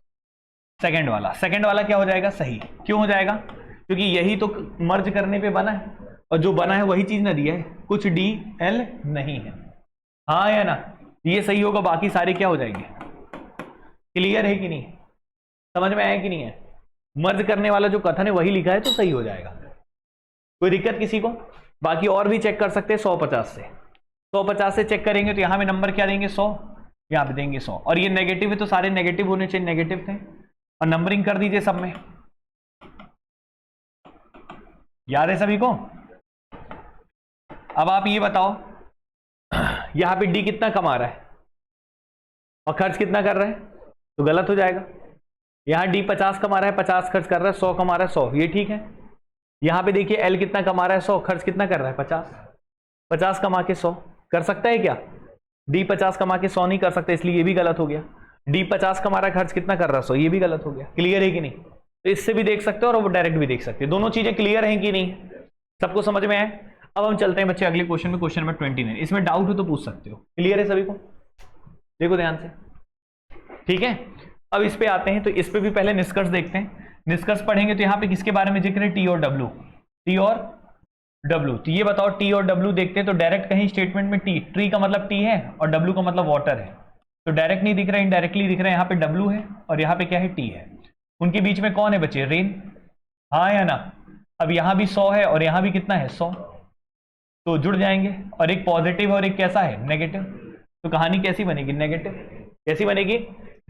सेकंड वाला। सेकंड वाला क्या हो जाएगा? सही। क्यों हो जाएगा? क्योंकि यही तो मर्ज करने पे बना है, और जो बना है वही चीज ना दिया है, कुछ डी एल नहीं है, हाँ या ना? ये सही होगा, बाकी सारे क्या हो जाएंगे? क्लियर है कि नहीं? समझ में आया कि नहीं है? मर्ज करने वाला जो कथन है वही लिखा है तो सही हो जाएगा। कोई दिक्कत किसी को? बाकी और भी चेक कर सकते हैं 150 से। 150 से चेक करेंगे तो यहां में नंबर क्या देंगे? 100, यहां पे देंगे 100, और ये नेगेटिव है तो सारे नेगेटिव होने चाहिए, नेगेटिव थे, और नंबरिंग कर दीजिए सब में। याद है सभी को? अब आप ये बताओ, यहां पे डी कितना कमा रहा है और खर्च कितना कर रहा है? तो गलत हो जाएगा। यहां डी 50 कमा रहा है, 50 खर्च कर रहा है, 100 कमा रहा है, 100, ये ठीक है। यहां पे देखिए एल कितना कमा रहा है? 100, खर्च कितना कर रहा है? 50। 50 कमा के 100 कर सकता है क्या? डी 50 कमा के 100 नहीं कर सकता, इसलिए ये भी गलत हो गया। डी 50 कमा रहा है, खर्च कितना कर रहा है? 100, ये भी गलत हो गया। क्लियर है कि नहीं? तो इससे भी देख सकते हो और वो डायरेक्ट भी देख सकते हैं। दोनों चीजें क्लियर हैं कि नहीं? सबको समझ में आए? अब हम चलते हैं बच्चे अगले क्वेश्चन में, क्वेश्चन नंबर 29। इसमें डाउट हो तो पूछ सकते हो। क्लियर है सभी को? देखो ध्यान से, ठीक है, अब इस पे आते हैं, तो इस पे भी पहले निष्कर्ष देखते हैं। निष्कर्ष पढ़ेंगे तो यहाँ पे किसके बारे में जिक्र है, टी और डब्ल्यू, टी और डब्ल्यू। तो ये बताओ टी और डब्ल्यू देखते हैं तो डायरेक्ट कहीं स्टेटमेंट में टी, ट्री का मतलब टी है और डब्ल्यू का मतलब वाटर है, तो डायरेक्ट नहीं दिख रहा है, इनडायरेक्टली दिख रहा है। यहाँ पे डब्ल्यू है और यहाँ पे क्या है, टी है। उनके बीच में कौन है बच्चे, रेन, हाँ या ना। अब यहाँ भी 100 है और यहाँ भी कितना है 100, तो जुड़ जाएंगे। और एक पॉजिटिव और एक कैसा है, नेगेटिव। तो कहानी कैसी बनेगी, नेगेटिव। कैसी बनेगी,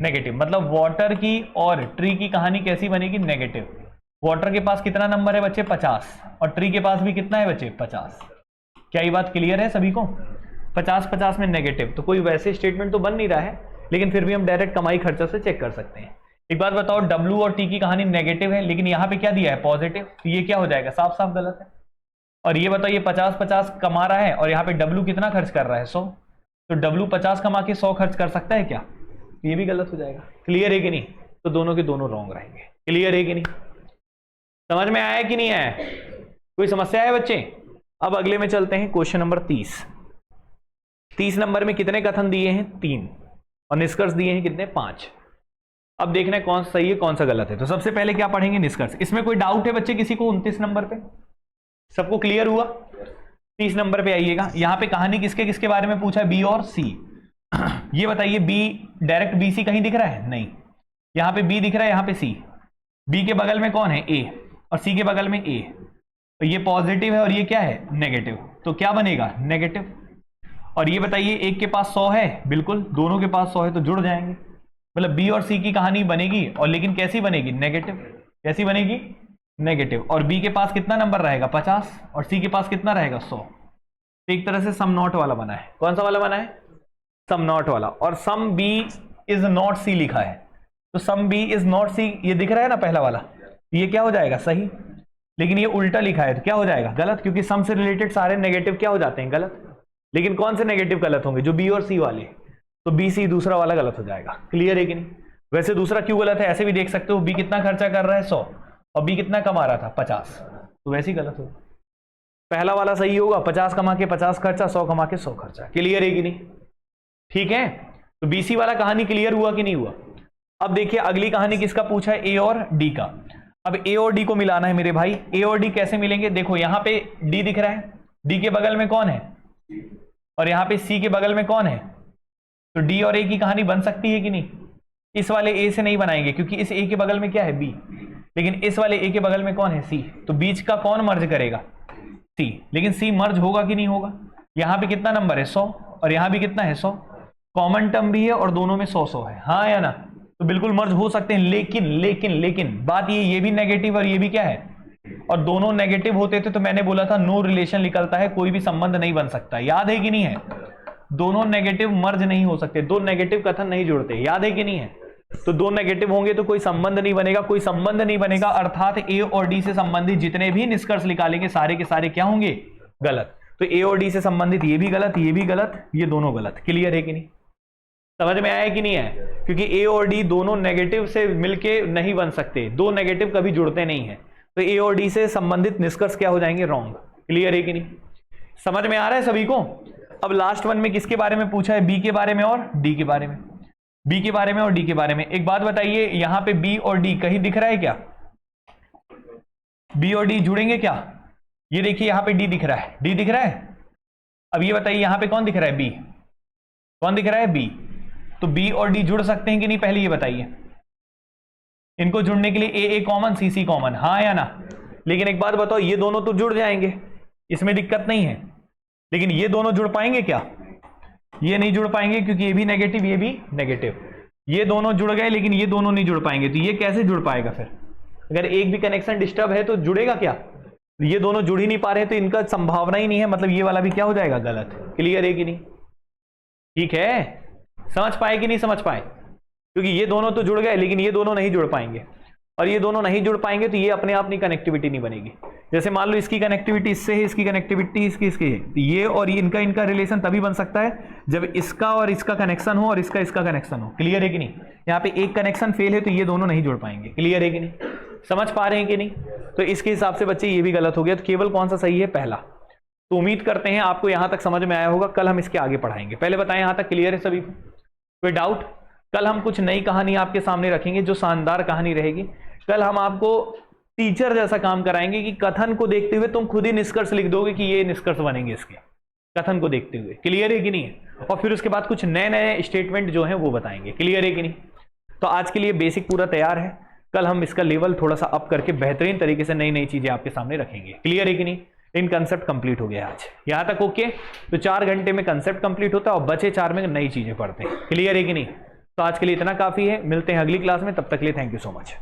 नेगेटिव। मतलब वाटर की और ट्री की कहानी कैसी बनेगी, नेगेटिव। वाटर के पास कितना नंबर है बच्चे, 50, और ट्री के पास भी कितना है बच्चे, 50। क्या ये बात क्लियर है सभी को, 50-50 में नेगेटिव। तो कोई वैसे स्टेटमेंट तो बन नहीं रहा है, लेकिन फिर भी हम डायरेक्ट कमाई खर्चा से चेक कर सकते हैं। एक बात बताओ, डब्ल्यू और टी की कहानी नेगेटिव है, लेकिन यहाँ पे क्या दिया है, पॉजिटिव, तो ये क्या हो जाएगा, साफ साफ गलत है। और ये बताओ, ये 50-50 कमा रहा है और यहाँ पे डब्ल्यू कितना खर्च कर रहा है, 100, तो डब्ल्यू 50 कमा के 100 खर्च कर सकता है क्या, ये भी गलत हो जाएगा। क्लियर है कि नहीं, तो दोनों के दोनों रॉन्ग रहेंगे। क्लियर है कि नहीं, समझ में आया कि नहीं आया, कोई समस्या है बच्चे। अब अगले में चलते हैं, क्वेश्चन नंबर 30 नंबर में कितने कथन दिए हैं, 3, और निष्कर्ष दिए हैं कितने, 5। अब देखना है कौन सा सही है कौन सा गलत है। तो सबसे पहले क्या पढ़ेंगे, निष्कर्ष। इसमें कोई डाउट है बच्चे किसी को, 29 नंबर पे सबको क्लियर हुआ। 30 नंबर पे आइएगा, यहां पे कहानी किसके किसके बारे में पूछा है, बी और सी। ये बताइए, बी डायरेक्ट बी सी कहीं दिख रहा है, नहीं। यहां पे बी दिख रहा है, यहां पे सी। बी के बगल में कौन है, ए, और सी के बगल में ए। तो ये पॉजिटिव है और ये क्या है, नेगेटिव, तो क्या बनेगा, नेगेटिव। और ये बताइए, एक के पास 100 है, बिल्कुल, दोनों के पास 100 है, तो जुड़ जाएंगे। मतलब बी और सी की कहानी बनेगी, और लेकिन कैसी बनेगी, नेगेटिव। कैसी बनेगी, नेगेटिव। और बी के पास कितना नंबर रहेगा, 50, और सी के पास कितना रहेगा, 100। तो एक तरह से सम नॉट वाला बना है। कौन सा वाला बना है, सम नॉट वाला। और सम बी इज नॉट सी लिखा है, तो सम बी इज नॉट सी, ये दिख रहा है ना पहला वाला, ये क्या हो जाएगा, सही। लेकिन ये उल्टा लिखा है तो क्या हो जाएगा, गलत, क्योंकि सम से रिलेटेड सारे नेगेटिव क्या हो जाते हैं, गलत। लेकिन कौन से नेगेटिव गलत होंगे, जो बी और सी वाले, तो बी सी दूसरा वाला गलत हो जाएगा। क्लियर है कि नहीं। वैसे दूसरा क्यों गलत है, ऐसे भी देख सकते हो, बी कितना खर्चा कर रहा है, 100, और बी कितना कमा रहा था, 50, तो वैसे ही गलत होगा। पहला वाला सही होगा, 50 कमा के 50 खर्चा, 100 कमा के 100 खर्चा। क्लियर है कि नहीं, ठीक है। तो बीसी वाला कहानी क्लियर हुआ कि नहीं हुआ। अब देखिए अगली कहानी किसका पूछा है, ए और डी का। अब ए और डी को मिलाना है मेरे भाई। ए और डी कैसे मिलेंगे, देखो यहां पे डी दिख रहा है, डी के बगल में कौन है, और यहां पे सी के बगल में कौन है, तो डी और ए की कहानी बन सकती है कि नहीं। इस वाले ए से नहीं बनाएंगे, क्योंकि इस ए के बगल में क्या है, बी, लेकिन इस वाले ए के बगल में कौन है, सी, तो बीच का कौन मर्ज करेगा, सी। लेकिन सी मर्ज होगा कि नहीं होगा। यहां पे कितना नंबर है, 100, और यहां भी कितना है, 100। कॉमन टर्म भी है और दोनों में 100-100 है, हाँ या ना। तो बिल्कुल मर्ज हो सकते हैं, लेकिन बात ये भी नेगेटिव और ये भी क्या है, और दोनों नेगेटिव होते थे तो मैंने बोला था नो रिलेशन निकलता है, कोई भी संबंध नहीं बन सकता। याद है कि नहीं है, दोनों नेगेटिव मर्ज नहीं हो सकते, दो नेगेटिव कथन नहीं जुड़ते। याद है कि नहीं है। तो दो नेगेटिव होंगे तो कोई संबंध नहीं बनेगा, कोई संबंध नहीं बनेगा, अर्थात ए और डी से संबंधित जितने भी निष्कर्ष निकालेंगे सारे के सारे क्या होंगे, गलत। तो ए और डी से संबंधित ये भी गलत, ये भी गलत, ये दोनों गलत। क्लियर है कि नहीं, समझ में आया कि नहीं है। क्योंकि ए और डी दोनों नेगेटिव से मिलके नहीं बन सकते, दो नेगेटिव कभी जुड़ते नहीं है, तो ए और डी से संबंधित निष्कर्ष क्या हो जाएंगे, रॉन्ग। क्लियर है कि नहीं, समझ में आ रहा है सभी को। अब लास्ट वन में किसके बारे में पूछा है, बी के बारे में और डी के बारे में, बी के बारे में और डी के बारे में। एक बात बताइए, यहां पे बी और डी कहीं दिख रहा है क्या, बी और डी जुड़ेंगे क्या, ये देखिए यहां पे डी दिख रहा है, डी दिख रहा है। अब ये बताइए यहां पे कौन दिख रहा है, बी, कौन दिख रहा है, बी। तो बी और डी जुड़ सकते हैं कि नहीं, पहले ये बताइए। इनको जुड़ने के लिए ए कॉमन, सी सी कॉमन, हाँ या ना। लेकिन एक बात बताओ, ये दोनों तो जुड़ जाएंगे, इसमें दिक्कत नहीं है, लेकिन ये दोनों जुड़ पाएंगे क्या, ये नहीं जुड़ पाएंगे, क्योंकि ये भी नेगेटिव ये भी नेगेटिव। ये दोनों जुड़ गए लेकिन ये दोनों नहीं जुड़ पाएंगे, तो ये कैसे जुड़ पाएगा फिर। अगर एक भी कनेक्शन डिस्टर्ब है तो जुड़ेगा क्या, ये दोनों जुड़ ही नहीं पा रहे तो इनका संभावना ही नहीं है, मतलब ये वाला भी क्या हो जाएगा, गलत। क्लियर है कि नहीं, ठीक है, समझ पाए कि नहीं समझ पाए। क्योंकि ये दोनों तो जुड़ गए लेकिन ये दोनों नहीं जुड़ पाएंगे, और ये दोनों नहीं जुड़ पाएंगे तो ये अपने आप नहीं कनेक्टिविटी नहीं बनेगी। जैसे मान लो इसकी कनेक्टिविटी इससे है, इसकी कनेक्टिविटी इसकी है, तो ये और इनका रिलेशन तभी बन सकता है जब इसका और इसका कनेक्शन हो और इसका कनेक्शन हो। क्लियर है कि नहीं। यहाँ पे एक कनेक्शन फेल है तो ये दोनों नहीं जुड़ पाएंगे। क्लियर है कि नहीं, समझ पा रहे हैं कि नहीं। तो इसके हिसाब से बच्चे ये भी गलत हो गया, तो केवल कौन सा सही है, पहला। तो उम्मीद करते हैं आपको यहां तक समझ में आया होगा, कल हम इसके आगे पढ़ाएंगे। पहले बताएं यहां तक क्लियर है सभी को, कोई डाउट। कल हम कुछ नई कहानी आपके सामने रखेंगे जो शानदार कहानी रहेगी। कल हम आपको टीचर जैसा काम कराएंगे कि कथन को देखते हुए तुम खुद ही निष्कर्ष लिख दोगे कि ये निष्कर्ष बनेंगे इसके, कथन को देखते हुए। क्लियर है कि नहीं है? और फिर उसके बाद कुछ नए नए स्टेटमेंट जो हैं वो बताएंगे। क्लियर है कि नहीं? तो आज के लिए बेसिक पूरा तैयार है, कल हम इसका लेवल थोड़ा सा अप करके बेहतरीन तरीके से नई नई चीजें आपके सामने रखेंगे। क्लियर है कि नहीं? इन कंसेप्ट कंप्लीट हो गया आज यहां तक। ओके, तो 4 घंटे में कंसेप्ट कंप्लीट होता है और बचे 4 में नई चीजें पढ़ते हैं। क्लियर है कि नहीं? तो आज के लिए इतना काफी है, मिलते हैं अगली क्लास में, तब तक के लिए थैंक यू सो मच।